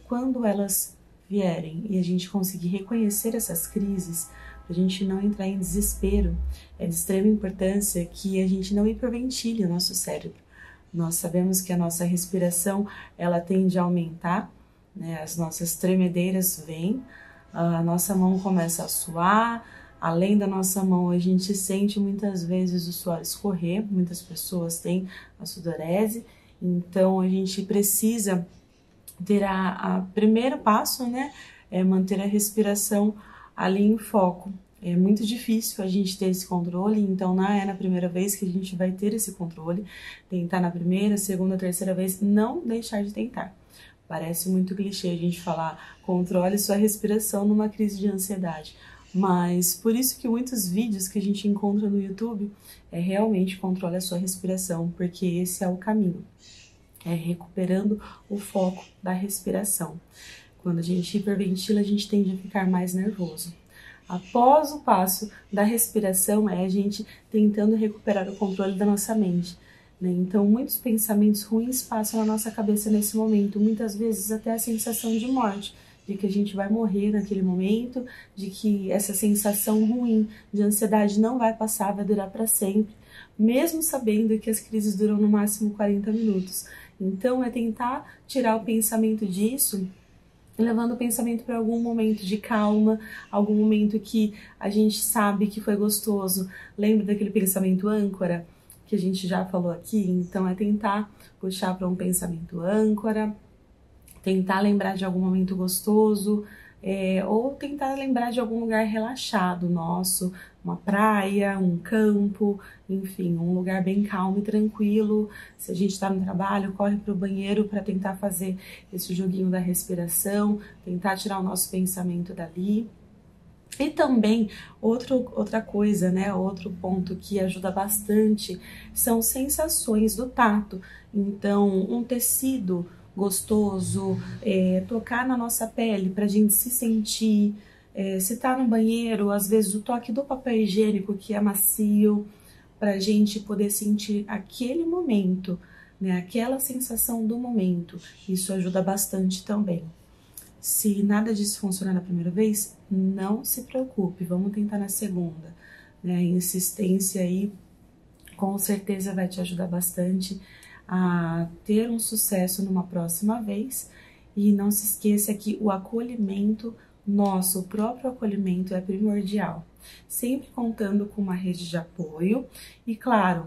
quando elas vierem e a gente conseguir reconhecer essas crises, para a gente não entrar em desespero, é de extrema importância que a gente não hiperventile o nosso cérebro. Nós sabemos que a nossa respiração, ela tende a aumentar, né? As nossas tremedeiras vêm, a nossa mão começa a suar, além da nossa mão a gente sente muitas vezes o suor escorrer, muitas pessoas têm a sudorese, então a gente precisa ter a primeiro passo, né? É manter a respiração ali em foco. É muito difícil a gente ter esse controle, então não é na primeira vez que a gente vai ter esse controle. Tentar na primeira, segunda, terceira vez, não deixar de tentar. Parece muito clichê a gente falar controle sua respiração numa crise de ansiedade, mas por isso que muitos vídeos que a gente encontra no YouTube realmente controle a sua respiração, porque esse é o caminho, recuperando o foco da respiração. Quando a gente hiperventila, a gente tende a ficar mais nervoso. Após o passo da respiração, a gente tentando recuperar o controle da nossa mente, né? Então, muitos pensamentos ruins passam na nossa cabeça nesse momento, muitas vezes até a sensação de morte, de que a gente vai morrer naquele momento, de que essa sensação ruim de ansiedade não vai passar, vai durar para sempre, mesmo sabendo que as crises duram no máximo 40 minutos. Então, é tentar tirar o pensamento disso, levando o pensamento para algum momento de calma, algum momento que a gente sabe que foi gostoso. Lembra daquele pensamento âncora que a gente já falou aqui? Então é tentar puxar para um pensamento âncora, tentar lembrar de algum momento gostoso, ou tentar lembrar de algum lugar relaxado nosso, uma praia, um campo, enfim, um lugar bem calmo e tranquilo. Se a gente está no trabalho, corre para o banheiro para tentar fazer esse joguinho da respiração, tentar tirar o nosso pensamento dali. E também, outra coisa, né, outro ponto que ajuda bastante são sensações do tato. Então, um tecido gostoso, tocar na nossa pele para a gente se sentir, se tá no banheiro, às vezes o toque do papel higiênico que é macio, para a gente poder sentir aquele momento, né, aquela sensação do momento. Isso ajuda bastante também. Se nada disso funcionar na primeira vez, não se preocupe, vamos tentar na segunda, né? A insistência aí com certeza vai te ajudar bastante a ter um sucesso numa próxima vez. E não se esqueça que o acolhimento nosso, o próprio acolhimento é primordial, sempre contando com uma rede de apoio e, claro,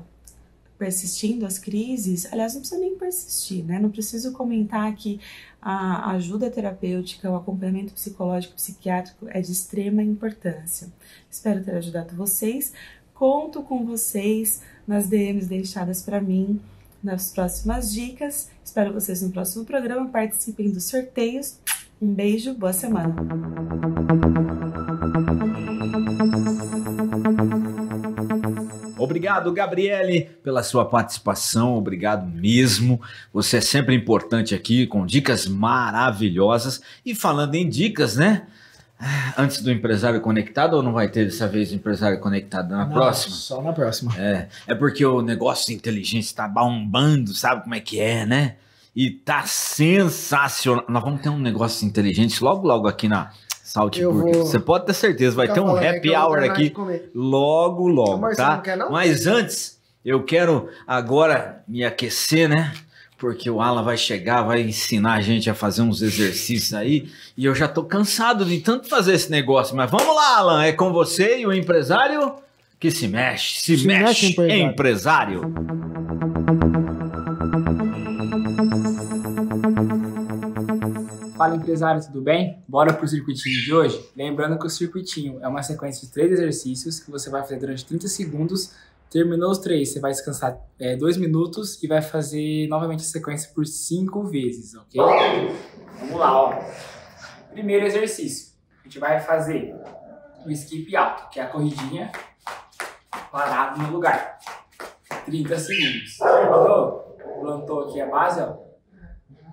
persistindo as crises. Aliás, não precisa nem persistir, né? Não preciso comentar que a ajuda terapêutica, o acompanhamento psicológico, psiquiátrico é de extrema importância. Espero ter ajudado vocês. Conto com vocês nas DMs deixadas para mim nas próximas dicas. Espero vocês no próximo programa. Participem dos sorteios. Um beijo, boa semana. Obrigado, Gabriele, pela sua participação, obrigado mesmo. Você é sempre importante aqui, com dicas maravilhosas. E falando em dicas, né? Antes do Empresário Conectado, ou não vai ter dessa vez o Empresário Conectado na próxima? Só na próxima. É porque o negócio de inteligência está bombando, sabe como é que é, né? E tá sensacional. Nós vamos ter um negócio inteligente logo aqui na Salt Burger. Você pode ter certeza, vai ter um happy hour aqui logo, tá? Mas antes, eu quero agora me aquecer, né? Porque o Alan vai chegar, vai ensinar a gente a fazer uns exercícios aí. E eu já tô cansado de tanto fazer esse negócio. Mas vamos lá, Alan, é com você e o empresário que se mexe. Se mexe, empresário. Fala empresário, tudo bem? Bora pro circuitinho de hoje? Lembrando que o circuitinho é uma sequência de 3 exercícios que você vai fazer durante 30 segundos. Terminou os 3, você vai descansar 2 minutos e vai fazer novamente a sequência por 5 vezes, ok? Vamos lá, ó. Primeiro exercício, a gente vai fazer o skip alto, que é a corridinha parado no lugar. 30 segundos. Terminou? Plantou aqui a base, ó,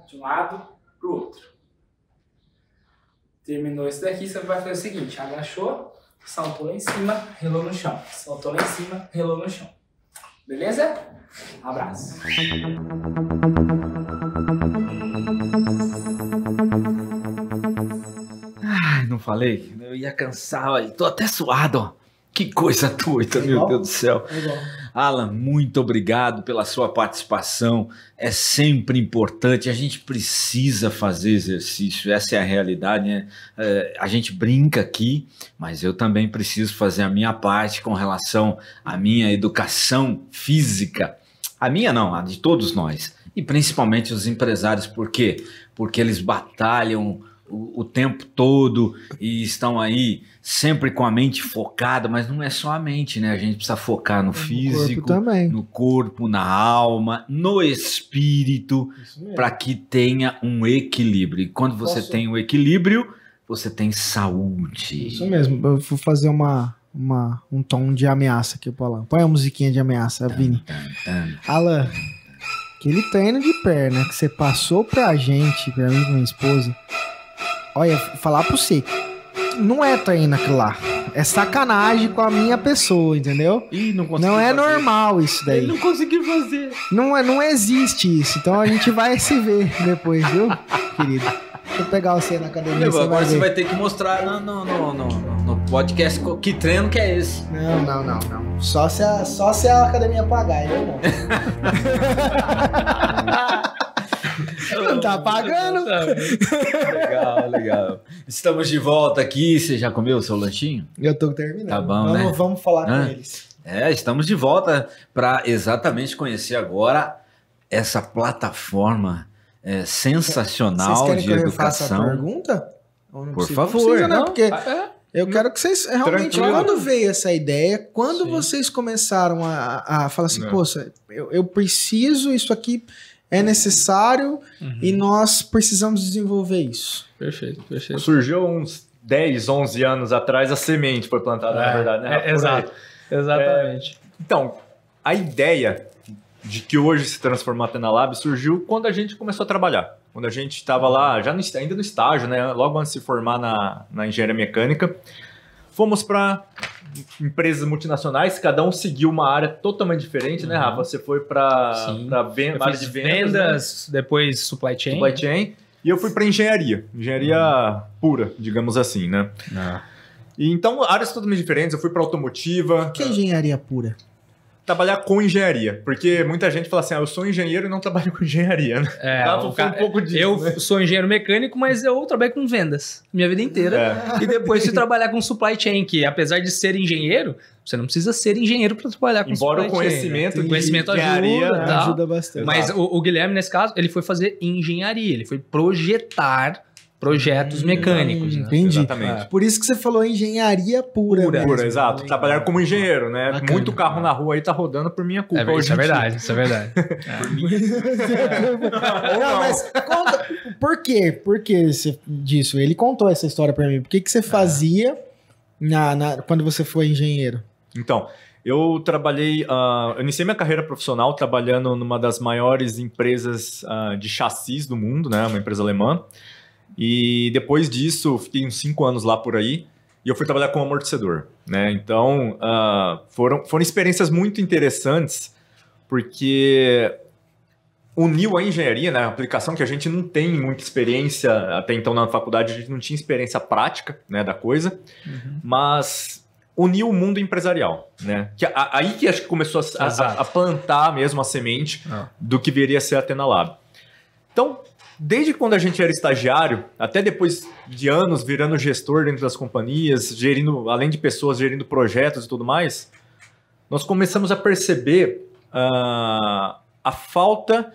de um lado pro outro. Terminou isso daqui, você vai fazer o seguinte, agachou, saltou lá em cima, relou no chão. Saltou lá em cima, relou no chão. Beleza? Abraço. Ai, não falei? Eu ia cansar, tô até suado, ó. Que coisa doida, meu Deus do céu. Alan, muito obrigado pela sua participação. É sempre importante, a gente precisa fazer exercício, essa é a realidade, né? A gente brinca aqui, mas eu também preciso fazer a minha parte com relação à minha educação física. A minha não, a de todos nós. E principalmente os empresários, por quê? Porque eles batalham o tempo todo e estão aí sempre com a mente focada, mas não é só a mente, né? A gente precisa focar no físico, no corpo, na alma, no espírito, para que tenha um equilíbrio. E quando você tem um equilíbrio, você tem saúde. Isso mesmo. Eu vou fazer um tom de ameaça aqui pro Alan. Põe a musiquinha de ameaça, Vini. Alan, aquele treino de perna que você passou pra gente, pra mim e minha esposa, olha, falar pra você, não é treino aquilo lá. É sacanagem com a minha pessoa, entendeu? Ih, não é normal isso daí. Ele não conseguiu fazer. Não existe isso. Então a gente vai se ver depois, viu, querido? Deixa eu pegar você na academia. Agora você vai ter que mostrar no podcast que treino que é esse. Não. Só se a academia pagar, eu não. Não tá pagando. Legal. Estamos de volta aqui. Você já comeu o seu lanchinho? Eu tô terminando. Tá bom, né? Vamos falar com eles. Estamos de volta para exatamente conhecer agora essa plataforma sensacional de educação. Vocês querem que eu faça a pergunta? Por favor. Precisa, né? Porque eu quero que vocês realmente, quando veio essa ideia, quando vocês começaram a falar assim, poxa, eu preciso, isso aqui é necessário e nós precisamos desenvolver isso. Perfeito. Surgiu uns 10, 11 anos atrás, a semente foi plantada, na verdade, né? Exato. Exatamente. Então, a ideia de que hoje se transformou a Tenalab surgiu quando a gente começou a trabalhar. Quando a gente estava lá, ainda no estágio, né? Logo antes de se formar na engenharia mecânica, fomos para empresas multinacionais, cada um seguiu uma área totalmente diferente, né, Rafa? Você foi para área de vendas, né? Depois supply chain. E eu fui para engenharia pura, digamos assim, né? E então, áreas totalmente diferentes. Eu fui para automotiva. O que é engenharia pura? Trabalhar com engenharia, porque muita gente fala assim, eu sou engenheiro e não trabalho com engenharia, né? Um pouco disso, eu sou engenheiro mecânico, mas eu trabalho com vendas minha vida inteira. E depois fui trabalhar com supply chain, que apesar de ser engenheiro, você não precisa ser engenheiro para trabalhar com supply chain. Embora o conhecimento, né? O conhecimento ajuda bastante. Mas o Guilherme, nesse caso, ele foi fazer engenharia, ele foi projetar projetos mecânicos. Entendi. Né? Exatamente. Por isso que você falou engenharia pura. Pura, exato. Trabalhar como engenheiro, né? Bacana. Muito carro na rua aí tá rodando por minha culpa. Isso é verdade. Não, mas conta, por quê? Por que disso? Ele contou essa história pra mim. Por que você fazia quando você foi engenheiro? Então, eu trabalhei, eu iniciei minha carreira profissional trabalhando numa das maiores empresas de chassis do mundo, né? Uma empresa alemã. E depois disso, fiquei uns 5 anos lá por aí, e eu fui trabalhar como amortecedor, né? Então, foram experiências muito interessantes, porque uniu a engenharia, né? A aplicação que a gente não tem muita experiência, até então na faculdade a gente não tinha experiência prática, né, da coisa, mas uniu o mundo empresarial, né? Aí que acho que começou a plantar mesmo a semente do que viria a ser a Tenalab. Então, desde quando a gente era estagiário, até depois de anos virando gestor dentro das companhias, além de pessoas, gerindo projetos e tudo mais, nós começamos a perceber a falta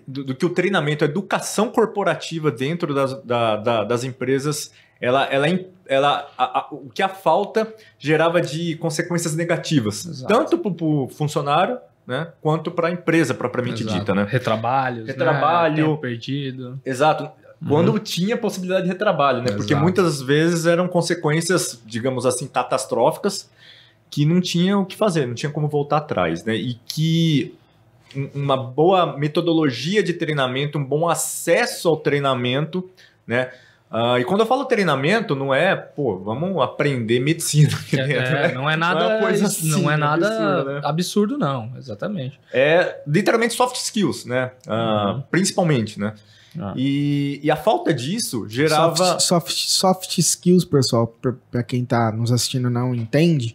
do que o treinamento, a educação corporativa dentro das empresas, o que a falta gerava de consequências negativas, Exato. tanto para o funcionário, né, quanto para a empresa propriamente dita. Né? Retrabalhos, Retrabalho. né? Tempo perdido. Exato. Quando tinha possibilidade de retrabalho, né? Porque Exato. muitas vezes eram consequências, digamos assim, catastróficas, que não tinha o que fazer, não tinha como voltar atrás, né? E que uma boa metodologia de treinamento, um bom acesso ao treinamento, né? E quando eu falo treinamento, não é, vamos aprender medicina. Não é nada, não é nada absurdo, né? Absurdo, não, exatamente. É literalmente soft skills, né? Principalmente, né? E a falta disso gerava... Soft skills, pessoal, para quem tá nos assistindo não entende,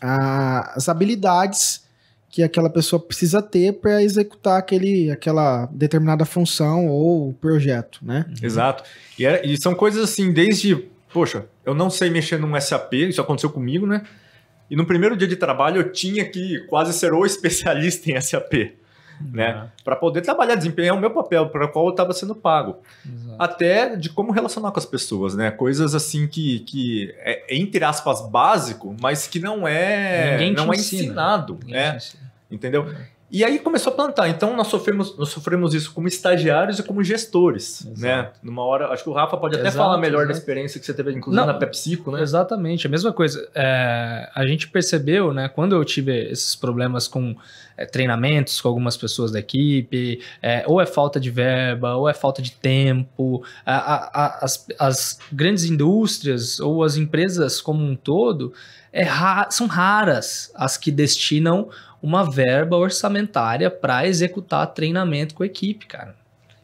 as habilidades que aquela pessoa precisa ter para executar aquela determinada função ou projeto, né? Exato. E são coisas assim, desde... Poxa, eu não sei mexer num SAP, isso aconteceu comigo, né? E no primeiro dia de trabalho eu tinha que quase ser o especialista em SAP. Né? Para poder trabalhar, desempenhar o meu papel para o qual eu estava sendo pago. Exato. Até de como relacionar com as pessoas, né? Coisas assim que é, entre aspas, básico, mas que não é ensinado. Entendeu? E aí começou a plantar. Então nós sofremos isso como estagiários e como gestores. Né? Numa hora, acho que o Rafa pode até falar melhor da experiência que você teve, inclusive na PepsiCo, né? Exatamente, a mesma coisa. A gente percebeu, né, quando eu tive esses problemas com treinamentos com algumas pessoas da equipe, ou é falta de verba, ou é falta de tempo. As grandes indústrias ou as empresas como um todo são raras as que destinam uma verba orçamentária para executar treinamento com a equipe, cara.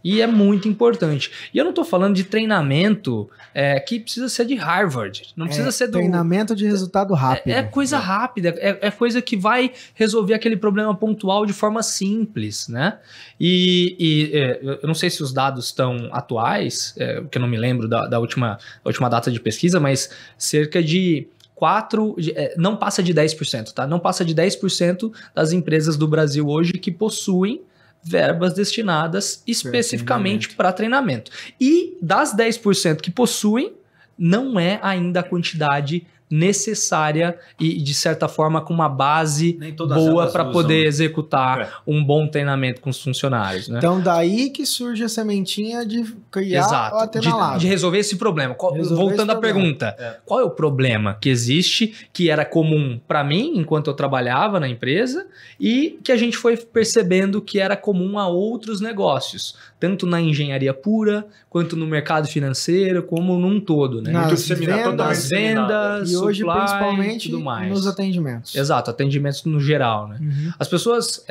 E é muito importante. E eu não estou falando de treinamento que precisa ser de Harvard. Não precisa ser treinamento de resultado rápido. É coisa rápida. É coisa que vai resolver aquele problema pontual de forma simples, né? Eu não sei se os dados estão atuais, porque eu não me lembro da última data de pesquisa, mas cerca de não passa de 10%, tá? Não passa de 10% das empresas do Brasil hoje que possuem verbas destinadas especificamente para treinamento. E das 10% que possuem, não é ainda a quantidade necessária e, de certa forma, com uma base boa para poder executar um bom treinamento com os funcionários. Né? Então, daí que surge a sementinha de criar o Athena Lab. De resolver esse problema. Voltando à pergunta, qual é o problema que existe, que era comum para mim, enquanto eu trabalhava na empresa, e que a gente foi percebendo que era comum a outros negócios, tanto na engenharia pura, quanto no mercado financeiro, como num todo. Né? Nas vendas, e hoje, supply, principalmente, tudo mais. nos atendimentos. Exato, atendimentos no geral. Né? As pessoas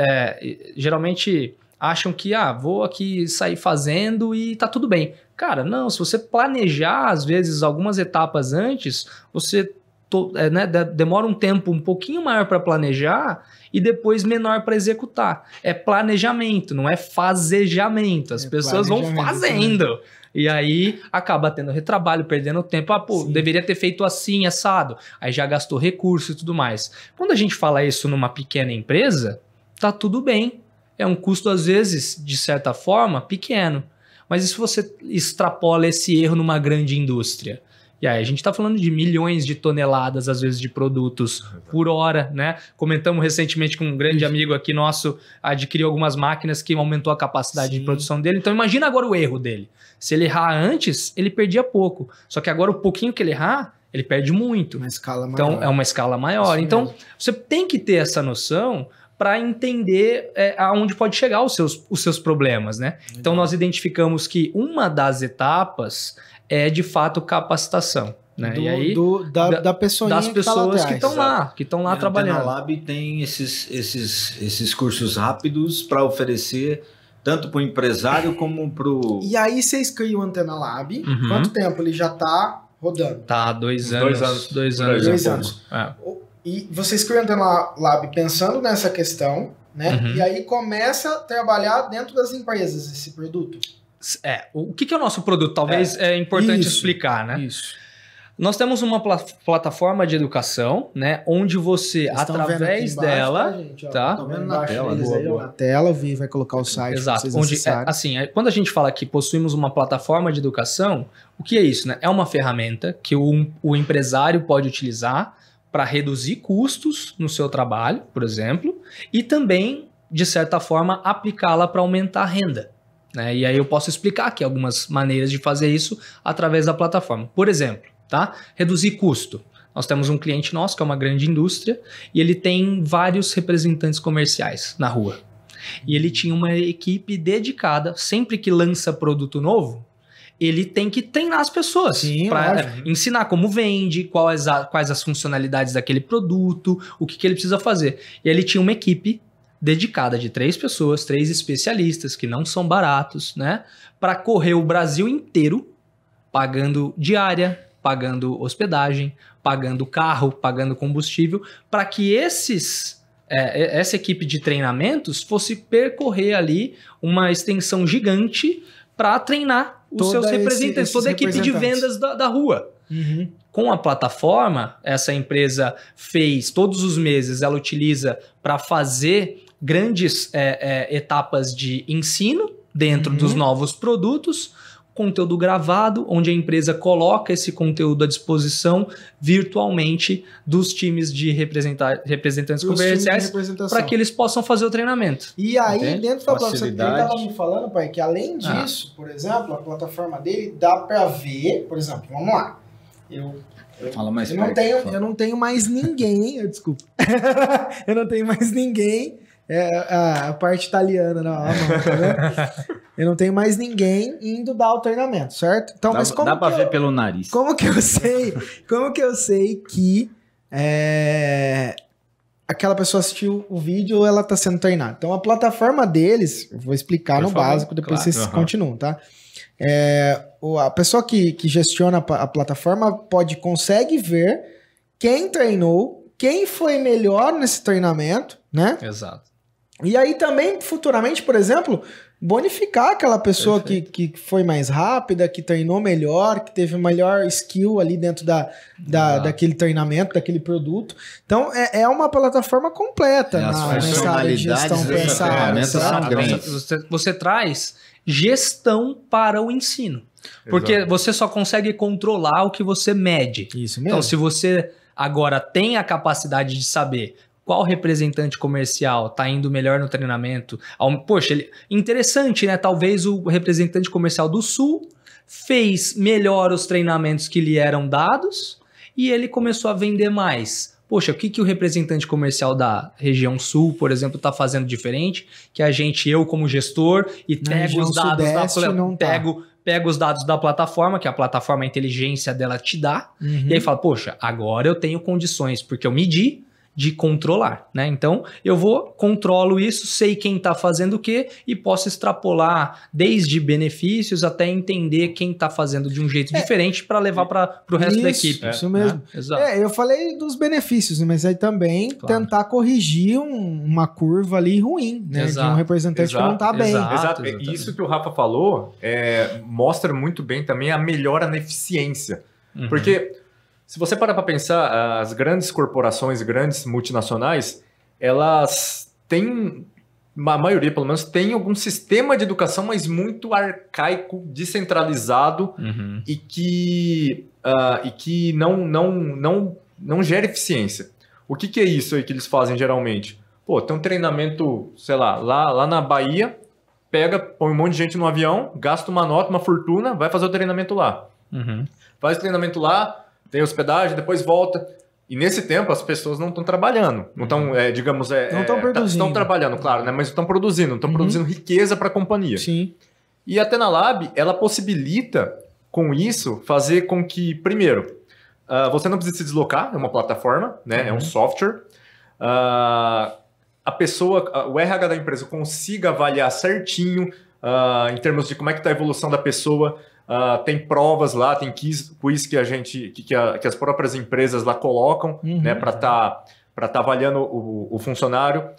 geralmente acham que vou aqui sair fazendo e tá tudo bem. Cara, não, se você planejar, às vezes, algumas etapas antes, você demora um tempo um pouquinho maior para planejar e depois menor para executar. É planejamento, não é fazejamento. As pessoas vão fazendo. Né? E aí acaba tendo retrabalho, perdendo tempo. Deveria ter feito assim, assado. Aí já gastou recurso e tudo mais. Quando a gente fala isso numa pequena empresa, tá tudo bem. É um custo, às vezes, de certa forma, pequeno. Mas e se você extrapola esse erro numa grande indústria? E aí a gente está falando de milhões de toneladas, às vezes, de produtos por hora, né? Comentamos recentemente com um grande amigo aqui nosso, adquiriu algumas máquinas que aumentou a capacidade de produção dele. Então imagina agora o erro dele. Se ele errar antes, ele perdia pouco. Só que agora o pouquinho que ele errar, ele perde muito. Uma escala maior. Então é uma escala maior. Então você tem que ter essa noção para entender aonde pode chegar os seus problemas, né? Então nós identificamos que uma das etapas é de fato capacitação, né? E aí da pessoinha das pessoas que estão lá trabalhando. A Lab tem esses cursos rápidos para oferecer tanto para o empresário como para o... E aí vocês criam o Antena Lab. Quanto tempo ele já está rodando? Tá, 2 anos. 2 anos. 2 anos. E vocês criam o Antena Lab pensando nessa questão, né? E aí começa a trabalhar dentro das empresas esse produto. O que é o nosso produto? Talvez é importante explicar, né? Isso. Nós temos uma plataforma de educação, né? Onde você, através dela... Tá? Estão vendo na tela, na tela, o Vi vai colocar o site. Exato. Onde, quando a gente fala que possuímos uma plataforma de educação, o que é isso, né? É uma ferramenta que o empresário pode utilizar para reduzir custos no seu trabalho, por exemplo, e também, de certa forma, aplicá-la para aumentar a renda. Né? E aí eu posso explicar aqui algumas maneiras de fazer isso através da plataforma. Por exemplo, tá? Reduzir custo. Nós temos um cliente nosso que é uma grande indústria e ele tem vários representantes comerciais na rua. E ele tinha uma equipe dedicada, sempre que lança produto novo, ele tem que treinar as pessoas para ensinar como vende, quais as funcionalidades daquele produto, o que ele precisa fazer. E ele tinha uma equipe dedicada de 3 pessoas, 3 especialistas, que não são baratos, né? Para correr o Brasil inteiro, pagando diária, pagando hospedagem, pagando carro, pagando combustível, para que essa equipe de treinamentos fosse percorrer ali uma extensão gigante para treinar os seus representantes, toda a equipe de vendas da rua. Uhum. Com a plataforma, essa empresa fez, todos os meses, ela utiliza para fazer grandes etapas de ensino dentro dos novos produtos, conteúdo gravado, onde a empresa coloca esse conteúdo à disposição virtualmente dos times de representantes comerciais para que eles possam fazer o treinamento. E aí, dentro da plataforma, ele estava me falando, pai, que além disso, por exemplo, a plataforma dele dá para ver, por exemplo, vamos lá, eu não tenho mais ninguém, desculpa, eu não tenho mais ninguém, a parte italiana, não, a mão, tá vendo? Eu não tenho mais ninguém indo dar o treinamento, certo? Então, mas como dá pra ver pelo nariz. Como que eu sei que aquela pessoa assistiu o vídeo, ela tá sendo treinada? Então, a plataforma deles, eu vou explicar no básico, depois vocês continuam, tá? A pessoa que gestiona a plataforma consegue ver quem treinou, quem foi melhor nesse treinamento, né? Exato. E aí também, futuramente, por exemplo, bonificar aquela pessoa que foi mais rápida, que treinou melhor, que teve melhor skill ali dentro daquele treinamento, daquele produto. Então, é uma plataforma completa nessa área de gestão pensada. Você traz gestão para o ensino. Porque você só consegue controlar o que você mede. Isso mesmo. Então, se você agora tem a capacidade de saber qual representante comercial está indo melhor no treinamento. Poxa, interessante, né? Talvez o representante comercial do Sul fez melhor os treinamentos que lhe eram dados e ele começou a vender mais. Poxa, o que o representante comercial da região Sul, por exemplo, está fazendo diferente? Que eu como gestor, e pego os dados pego os dados da plataforma, que a plataforma, a inteligência dela te dá, e aí fala, poxa, agora eu tenho condições, porque eu medi, de controlar, né? Então, controlo isso, sei quem está fazendo o quê e posso extrapolar desde benefícios até entender quem está fazendo de um jeito diferente para levar para o resto da equipe. Isso mesmo. Né? Exato. Eu falei dos benefícios, mas aí também tentar corrigir uma curva ali ruim, né? De um representante que não está bem. Exato. Isso que o Rafa falou mostra muito bem também a melhora na eficiência. Porque se você parar para pensar, as grandes corporações, grandes multinacionais, elas têm, a maioria pelo menos, tem algum sistema de educação, mas muito arcaico, descentralizado e que não gera eficiência. O que é isso aí que eles fazem geralmente? Pô, tem um treinamento, sei lá na Bahia, põe um monte de gente no avião, gasta uma fortuna, vai fazer o treinamento lá. Faz o treinamento lá, tem hospedagem, depois volta. E nesse tempo as pessoas não estão trabalhando. Não estão, digamos... não estão produzindo. Estão trabalhando, claro, né? Mas estão produzindo. Estão produzindo riqueza para a companhia. Sim. E a Tenalab, ela possibilita, com isso, fazer com que, primeiro, você não precisa se deslocar, é uma plataforma, né? É um software. A pessoa, o RH da empresa consiga avaliar certinho em termos de como é que está a evolução da pessoa. Tem provas lá, tem quiz que as próprias empresas lá colocam, né, para tá avaliando o funcionário.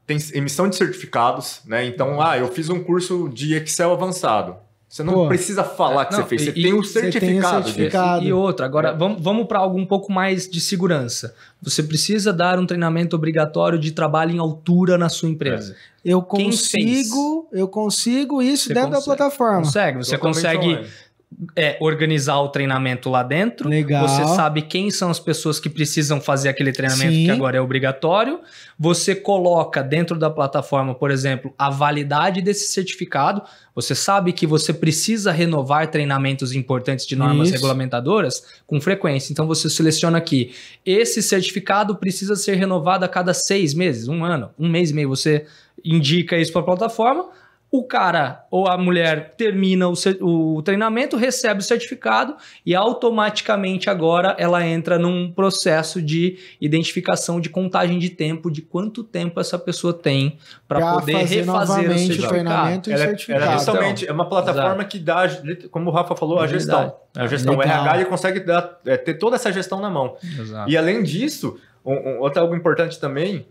Tem emissão de certificados, né? Então, eu fiz um curso de Excel avançado. Você não precisa falar que você fez, você tem um certificado. E outra, agora vamos para algo um pouco mais de segurança. Você precisa dar um treinamento obrigatório de trabalho em altura na sua empresa. Eu consigo isso dentro da plataforma. Você consegue organizar o treinamento lá dentro. Legal. Você sabe quem são as pessoas que precisam fazer aquele treinamento que agora é obrigatório. Você coloca dentro da plataforma, por exemplo, a validade desse certificado. Você sabe que você precisa renovar treinamentos importantes de normas regulamentadoras com frequência. Então você seleciona aqui, esse certificado precisa ser renovado a cada 6 meses, 1 ano, 1 mês e meio. Você indica isso para a plataforma. O cara ou a mulher termina o treinamento, recebe o certificado e automaticamente agora ela entra num processo de identificação de contagem de tempo, de quanto tempo essa pessoa tem para poder refazer o certificado. Treinamento e certificado. Ela justamente é uma plataforma que dá, como o Rafa falou, a gestão. A gestão. O RH ele consegue ter toda essa gestão na mão. Exato. E além disso, algo importante também,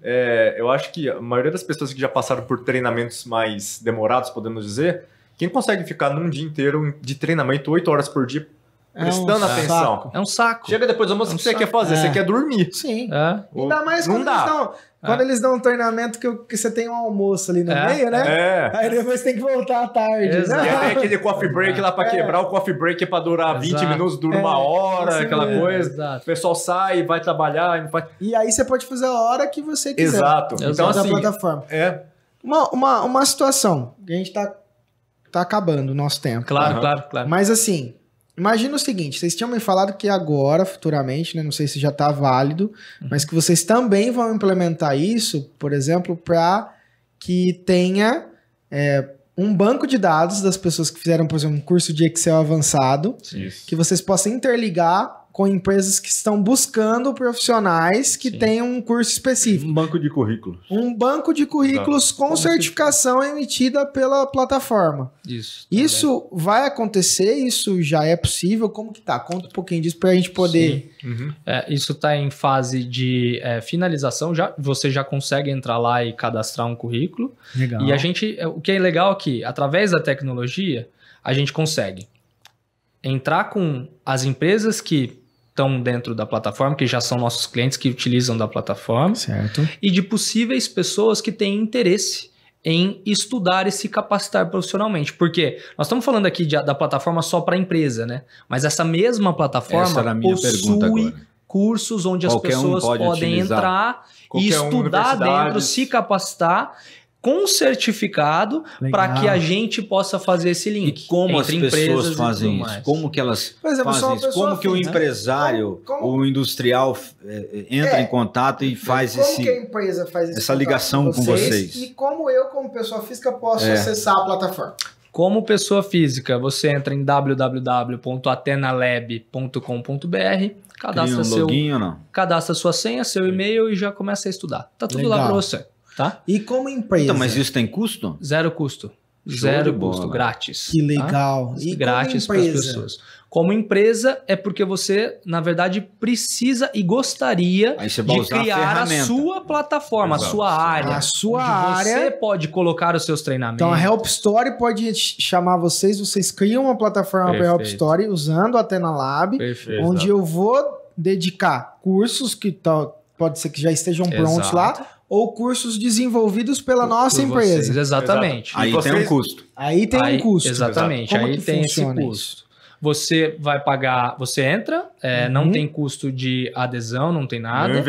eu acho que a maioria das pessoas que já passaram por treinamentos mais demorados, podemos dizer, quem consegue ficar num dia inteiro de treinamento 8 horas por dia prestando atenção? É um saco. Chega depois do almoço, o que você quer fazer? Você quer dormir. Sim. Ainda mais quando eles dão um treinamento que você tem um almoço ali no meio, né? Aí depois tem que voltar à tarde. E aí tem aquele coffee break lá para quebrar. O coffee break é para durar 20 minutos, dura 1 hora, aquela coisa. Exato. O pessoal sai, vai trabalhar. E aí você pode fazer a hora que você quiser. Exato. Então, assim, plataforma. Uma situação, que a gente tá acabando o nosso tempo. Claro. Mas assim, imagina o seguinte, vocês tinham me falado que agora, futuramente, né, não sei se já está válido, mas que vocês também vão implementar isso, por exemplo, para que tenha um banco de dados das pessoas que fizeram, por exemplo, um curso de Excel avançado, que vocês possam interligar com empresas que estão buscando profissionais que tenham um curso específico. Um banco de currículos. Um banco de currículos com certificação emitida pela plataforma. Isso vai acontecer? Isso já é possível? Como que tá? Conta um pouquinho disso para a gente poder... Isso está em fase de finalização. Você já consegue entrar lá e cadastrar um currículo. Legal. E o que é legal aqui, através da tecnologia, a gente consegue entrar com as empresas que estão dentro da plataforma, que já são nossos clientes que utilizam da plataforma, certo, e de possíveis pessoas que têm interesse em estudar e se capacitar profissionalmente. Porque nós estamos falando aqui da plataforma só para a empresa, né? Mas essa mesma plataforma possui cursos onde as pessoas podem entrar e estudar dentro, se capacitar com certificado para que a gente possa fazer esse link. E como as pessoas fazem isso? Como que elas fazem isso? Como que o empresário, o industrial entra em contato e faz como que a empresa faz essa ligação com vocês? E como eu, como pessoa física, posso acessar a plataforma? Como pessoa física, você entra em www.atenalab.com.br, cadastra sua senha, seu e-mail e já começa a estudar. Tá tudo lá para você. Tá? E como empresa? Então, mas isso tem custo? Zero custo. Zero custo, grátis. Que legal. Tá? E grátis para as pessoas. Como empresa, é porque você, na verdade, precisa e gostaria de criar a sua plataforma, a sua área. A sua área. Você pode colocar os seus treinamentos. Então, a Help Story pode chamar vocês criam uma plataforma para Help Story usando a Athena Lab, onde eu vou dedicar cursos que pode ser que já estejam prontos lá, ou cursos desenvolvidos pela nossa empresa. Vocês, exatamente. Aí tem um custo. Aí tem um custo. Exatamente. Aí tem esse custo. Você vai pagar, você entra, não tem custo de adesão, não tem nada.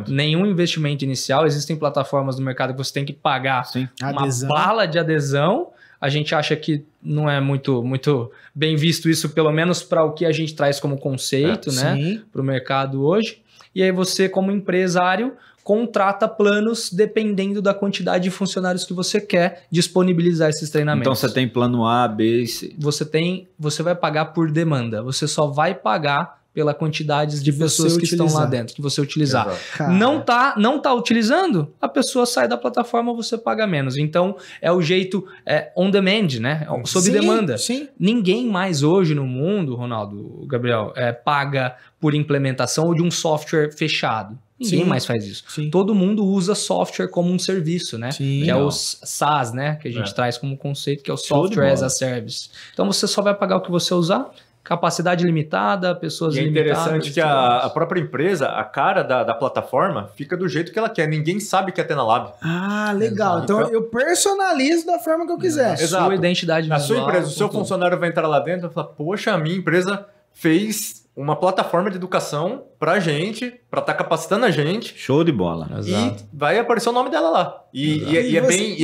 Nenhum investimento inicial. Existem plataformas no mercado que você tem que pagar uma bala de adesão. A gente acha que não é muito bem visto isso, pelo menos para o que a gente traz como conceito, né, para o mercado hoje. E aí você, como empresário, contrata planos dependendo da quantidade de funcionários que você quer disponibilizar esses treinamentos. Então você tem plano A, B e C. Você vai pagar por demanda. Você só vai pagar pela quantidade de pessoas que estão lá dentro, que você utilizar. Não tá utilizando, a pessoa sai da plataforma, você paga menos. Então, é o jeito on demand, né? Sob demanda. Sim. Ninguém mais hoje no mundo, Ronaldo, Gabriel, paga por implementação ou de um software fechado. Ninguém Sim. mais faz isso. Sim. Todo mundo usa software como um serviço, né? Sim. Que é Legal. o SaaS, né? Que a gente traz como conceito, que é o Show de Software as bola. a Service. Então você só vai pagar o que você usar, capacidade limitada, pessoas E é limitadas. interessante que a própria empresa, a cara da plataforma, fica do jeito que ela quer. Ninguém sabe que é Tenalab. Ah, legal. Exato. Então eu personalizo da forma que eu quiser. A sua Exato. identidade Na sua visual, empresa, o seu com tudo. funcionário vai entrar lá dentro e vai falar, poxa, a minha empresa fez uma plataforma de educação pra gente, pra estar capacitando a gente, Show de bola. Exato. e vai aparecer o nome dela lá. E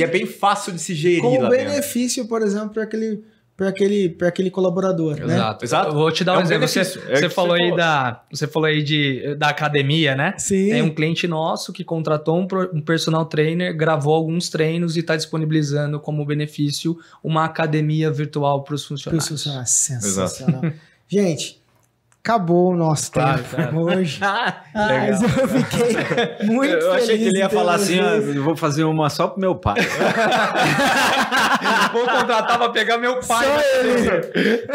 é bem fácil de se gerir Com lá dentro. benefício, por exemplo, para aquele colaborador, né? Exato. Exato. Eu vou te dar um É um exemplo. benefício. É Você que falou você aí falou. você falou aí da academia, né? Sim. Tem um cliente nosso que contratou um personal trainer, gravou alguns treinos e está disponibilizando como benefício uma academia virtual para os funcionários. Funcionário. Sensacional. Gente, acabou o nosso Claro, tempo claro. hoje. Mas eu fiquei muito feliz. Eu achei que ele ia em ter falar assim, vocês. eu vou fazer uma só pro meu pai. Vou contratar para pegar meu pai. Só ele.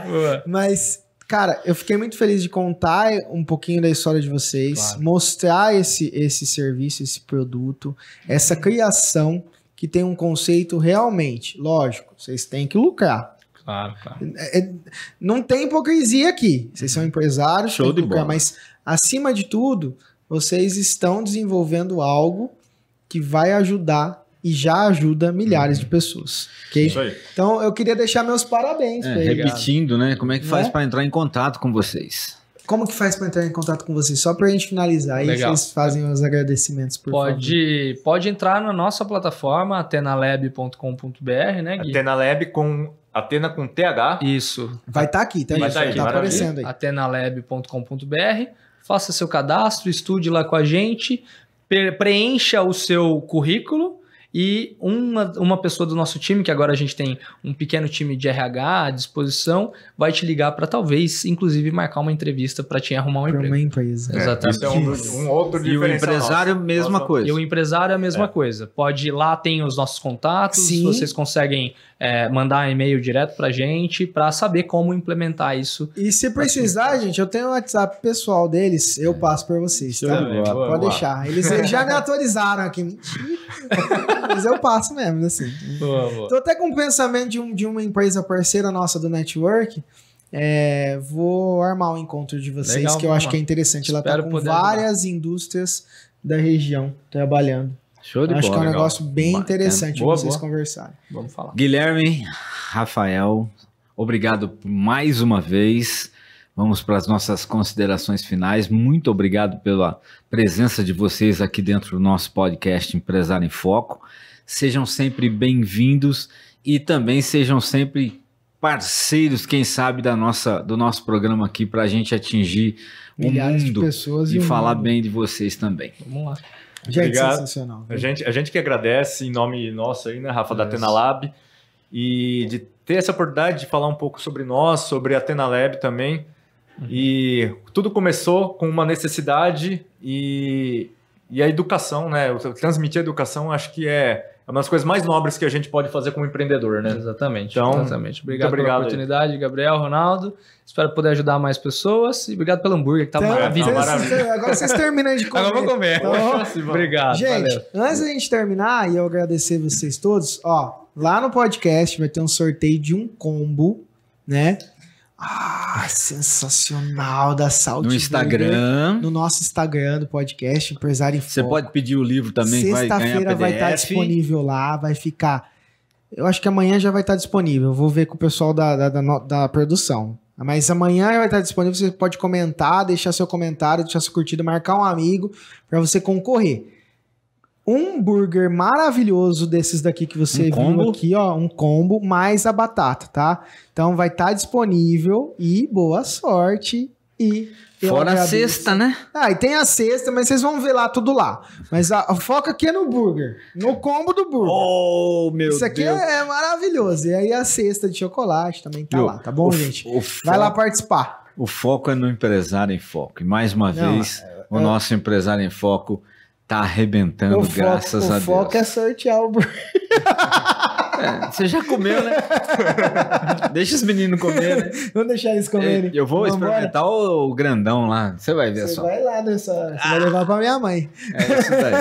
Boa. Mas, cara, eu fiquei muito feliz de contar um pouquinho da história de vocês, Claro. mostrar esse serviço, esse produto, essa criação que tem um conceito realmente, lógico, vocês têm que lucrar. Claro, claro. Não tem hipocrisia aqui. Vocês são empresários, Show têm que de lucrar, bola. mas acima de tudo, vocês estão desenvolvendo algo que vai ajudar e já ajuda milhares de pessoas. Ok? Isso aí. Então eu queria deixar meus parabéns pra ele. Repetindo, né? Como é que faz Né? para entrar em contato com vocês? Como que faz para entrar em contato com vocês? Só pra gente finalizar. Aí Legal. vocês fazem os agradecimentos, por favor. Pode entrar na nossa plataforma, atenalab.com.br, né, Gui? Atenalab com Atena com TH. Isso. Vai estar aqui, tá? Vai gente? tá aí, tá maravilha. aparecendo aí. atenalab.com.br, faça seu cadastro, estude lá com a gente, preencha o seu currículo e uma pessoa do nosso time, que agora a gente tem um pequeno time de RH à disposição, vai te ligar para talvez, inclusive, marcar uma entrevista para te arrumar um Pra emprego. uma empresa. Exatamente. Isso é um outro E o diferencial empresário, nosso. mesma Nossa. coisa. E o empresário é a mesma coisa. Pode ir lá, tem os nossos contatos, Sim. vocês conseguem mandar um e-mail direto pra gente para saber como implementar isso. E se precisar, gente, eu tenho o WhatsApp pessoal deles, eu passo pra vocês, tá? Show de bola. Pode deixar. Eles já me atualizaram aqui. Mentira. Mas eu passo mesmo, assim. Tô até com o pensamento de uma empresa parceira nossa do Network. Vou armar um encontro de vocês, Legal, que eu vamos acho lá. que é interessante. Ela tá Espero com poder várias indústrias da região trabalhando. Show de Acho bola. que é um legal. negócio bem Bacana. interessante Boa, vocês boa. conversarem. Vamos falar. Guilherme, Rafael, obrigado por mais uma vez. Vamos para as nossas considerações finais. Muito obrigado pela presença de vocês aqui dentro do nosso podcast Empresário em Foco. Sejam sempre bem-vindos e também sejam sempre parceiros, quem sabe, do nosso programa aqui para a gente atingir o Milhares de mundo pessoas e o falar mundo. bem de vocês também. Vamos lá. Gente, Obrigado. sensacional. A gente que agradece em nome nosso aí, né, Rafa, da Atenalab, e de ter essa oportunidade de falar um pouco sobre nós, sobre a Atenalab também. E tudo começou com uma necessidade e a educação, né? Transmitir a educação, acho que é uma das coisas mais nobres que a gente pode fazer como empreendedor, né? Exatamente. Então, exatamente. Obrigado muito pela obrigado aí. oportunidade, Gabriel, Ronaldo. Espero poder ajudar mais pessoas. E obrigado pelo hambúrguer, que tá Então, maravilhoso. maravilha. Agora vocês terminam de comer. Agora eu vou comer. Então, Obrigado. gente, valeu. antes da gente terminar e eu agradecer vocês todos, ó, lá no podcast vai ter um sorteio de um combo, né? Sensacional da Salt No Burger, Instagram, no nosso Instagram do podcast Empresário em você Foco. pode pedir o livro também, que vai ganhar Sexta-feira PDF. vai estar disponível lá, vai ficar. Eu acho que amanhã já vai estar disponível. Eu vou ver com o pessoal da produção. Mas amanhã vai estar disponível. Você pode comentar, deixar seu comentário, deixar sua curtida, marcar um amigo para você concorrer. Um burger maravilhoso desses daqui que você viu combo? aqui, ó, um combo mais a batata, tá? Então vai estar disponível e boa sorte e eu Fora a agradeço. sexta, né? E tem a cesta, mas vocês vão ver lá tudo lá. Mas a foca aqui é no burger, no combo do burger. Oh, meu Isso aqui Deus. é maravilhoso. E aí a cesta de chocolate também tá lá, tá bom, gente? Vai lá participar. O foco é no Empresário em Foco. E mais uma Não, vez, o nosso Empresário em Foco tá arrebentando, graças a Deus. O foco é sortear o burger. Você já comeu, né? Deixa os meninos comer, né? Vamos deixar eles comerem. Eu vou experimentar o grandão lá. Você vai ver só. Você vai lá, você vai levar pra minha mãe. É isso daí.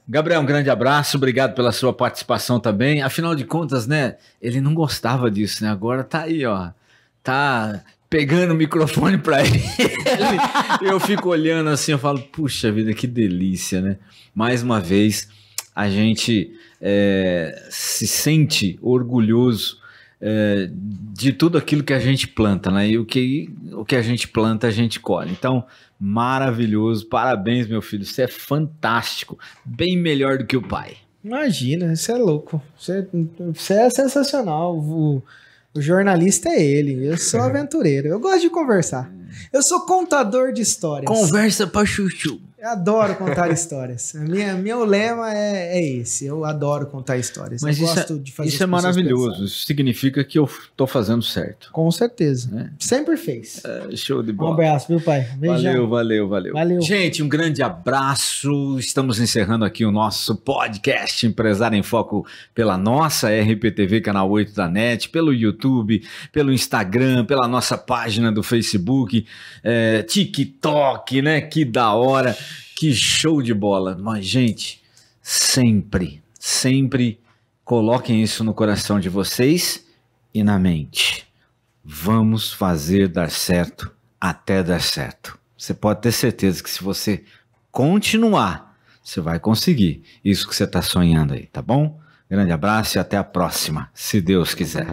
Gabriel, um grande abraço, obrigado pela sua participação também. Afinal de contas, né, ele não gostava disso, né? Agora tá aí, ó, tá pegando o microfone pra ele. Eu fico olhando assim, eu falo, puxa vida, que delícia, né? Mais uma vez, a gente se sente orgulhoso de tudo aquilo que a gente planta, né? E o que a gente planta, a gente colhe. Então, maravilhoso, parabéns, meu filho, você é fantástico, bem melhor do que o pai. Imagina, você é louco, você é sensacional, o jornalista é ele, eu sou aventureiro, eu gosto de conversar, eu sou contador de histórias. Conversa pra chuchu. Eu adoro contar histórias. Meu lema é esse. Eu adoro contar histórias. Mas eu gosto de fazer isso é maravilhoso. Isso significa que eu tô fazendo certo. Com certeza. Sempre fez. Show de bola. Um abraço, viu, pai? Beijão. Valeu. Gente, um grande abraço. Estamos encerrando aqui o nosso podcast Empresário em Foco pela nossa RPTV, canal 8 da NET, pelo YouTube, pelo Instagram, pela nossa página do Facebook, TikTok, né? Que da hora. Que show de bola. Mas, gente, sempre coloquem isso no coração de vocês e na mente. Vamos fazer dar certo até dar certo. Você pode ter certeza que se você continuar, você vai conseguir isso que você está sonhando aí, tá bom? Grande abraço e até a próxima, se Deus quiser.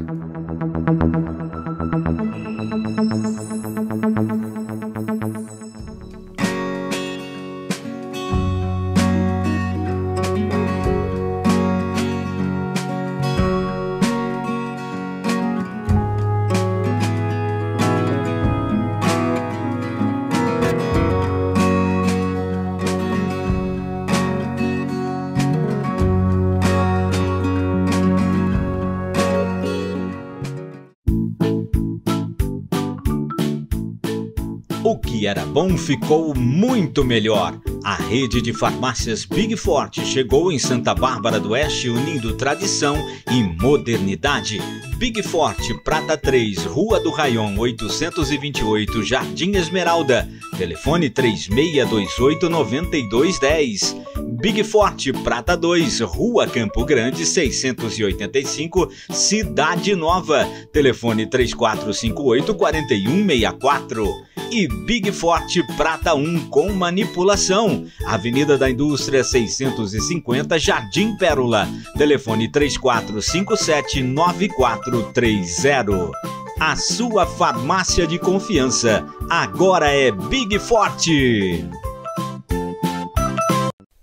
O que era bom ficou muito melhor. A rede de farmácias Big Forte chegou em Santa Bárbara do Oeste, unindo tradição e modernidade. Big Forte, Prata 3, Rua do Raion 828, Jardim Esmeralda. Telefone 3628-9210. Big Forte, Prata 2, Rua Campo Grande 685, Cidade Nova. Telefone 3458-4164. E Big Forte Prata 1 com manipulação. Avenida da Indústria 650, Jardim Pérola. Telefone 3457-9430. A sua farmácia de confiança agora é Big Forte.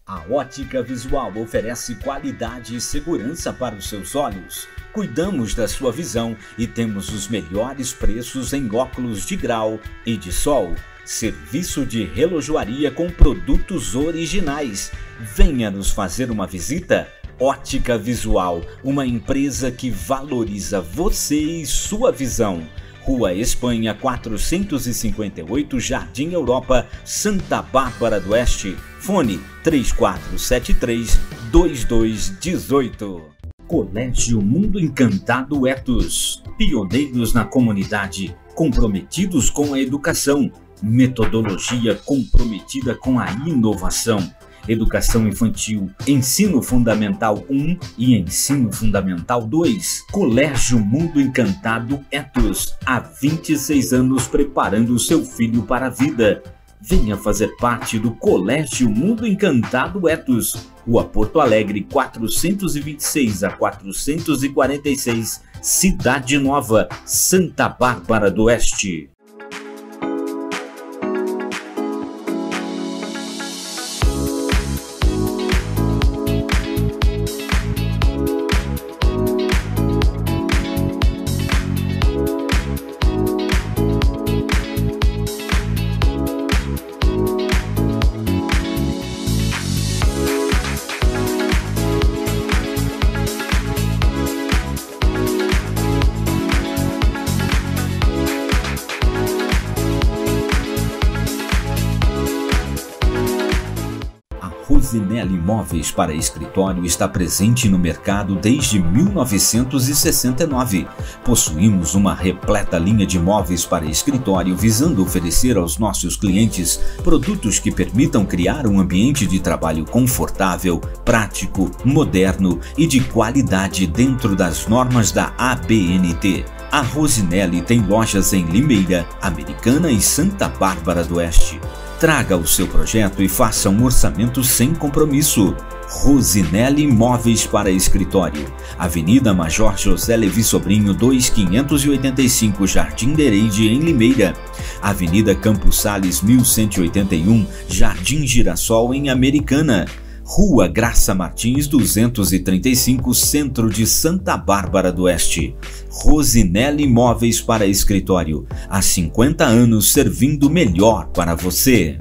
A Ótica Visual oferece qualidade e segurança para os seus olhos. Cuidamos da sua visão e temos os melhores preços em óculos de grau e de sol. Serviço de relojoaria com produtos originais. Venha nos fazer uma visita. Ótica Visual, uma empresa que valoriza você e sua visão. Rua Espanha 458, Jardim Europa, Santa Bárbara do Oeste. Fone 3473-2218. Colégio Mundo Encantado Etos. Pioneiros na comunidade, comprometidos com a educação. Metodologia comprometida com a inovação. Educação infantil, ensino fundamental 1 e ensino fundamental 2. Colégio Mundo Encantado Etos. Há 26 anos preparando seu filho para a vida. Venha fazer parte do Colégio Mundo Encantado Etos. Rua Porto Alegre, 426 a 446, Cidade Nova, Santa Bárbara do Oeste. Rosinelli Móveis para Escritório está presente no mercado desde 1969. Possuímos uma repleta linha de móveis para escritório visando oferecer aos nossos clientes produtos que permitam criar um ambiente de trabalho confortável, prático, moderno e de qualidade dentro das normas da ABNT. A Rosinelli tem lojas em Limeira, Americana e Santa Bárbara do Oeste. Traga o seu projeto e faça um orçamento sem compromisso. Rosinelli Móveis para Escritório, Avenida Major José Levi Sobrinho 2585, Jardim Dereide, em Limeira. Avenida Campos Sales 1181, Jardim Girassol, em Americana. Rua Graça Martins 235, Centro de Santa Bárbara do Oeste. Rosinelli Móveis para Escritório, há 50 anos servindo melhor para você.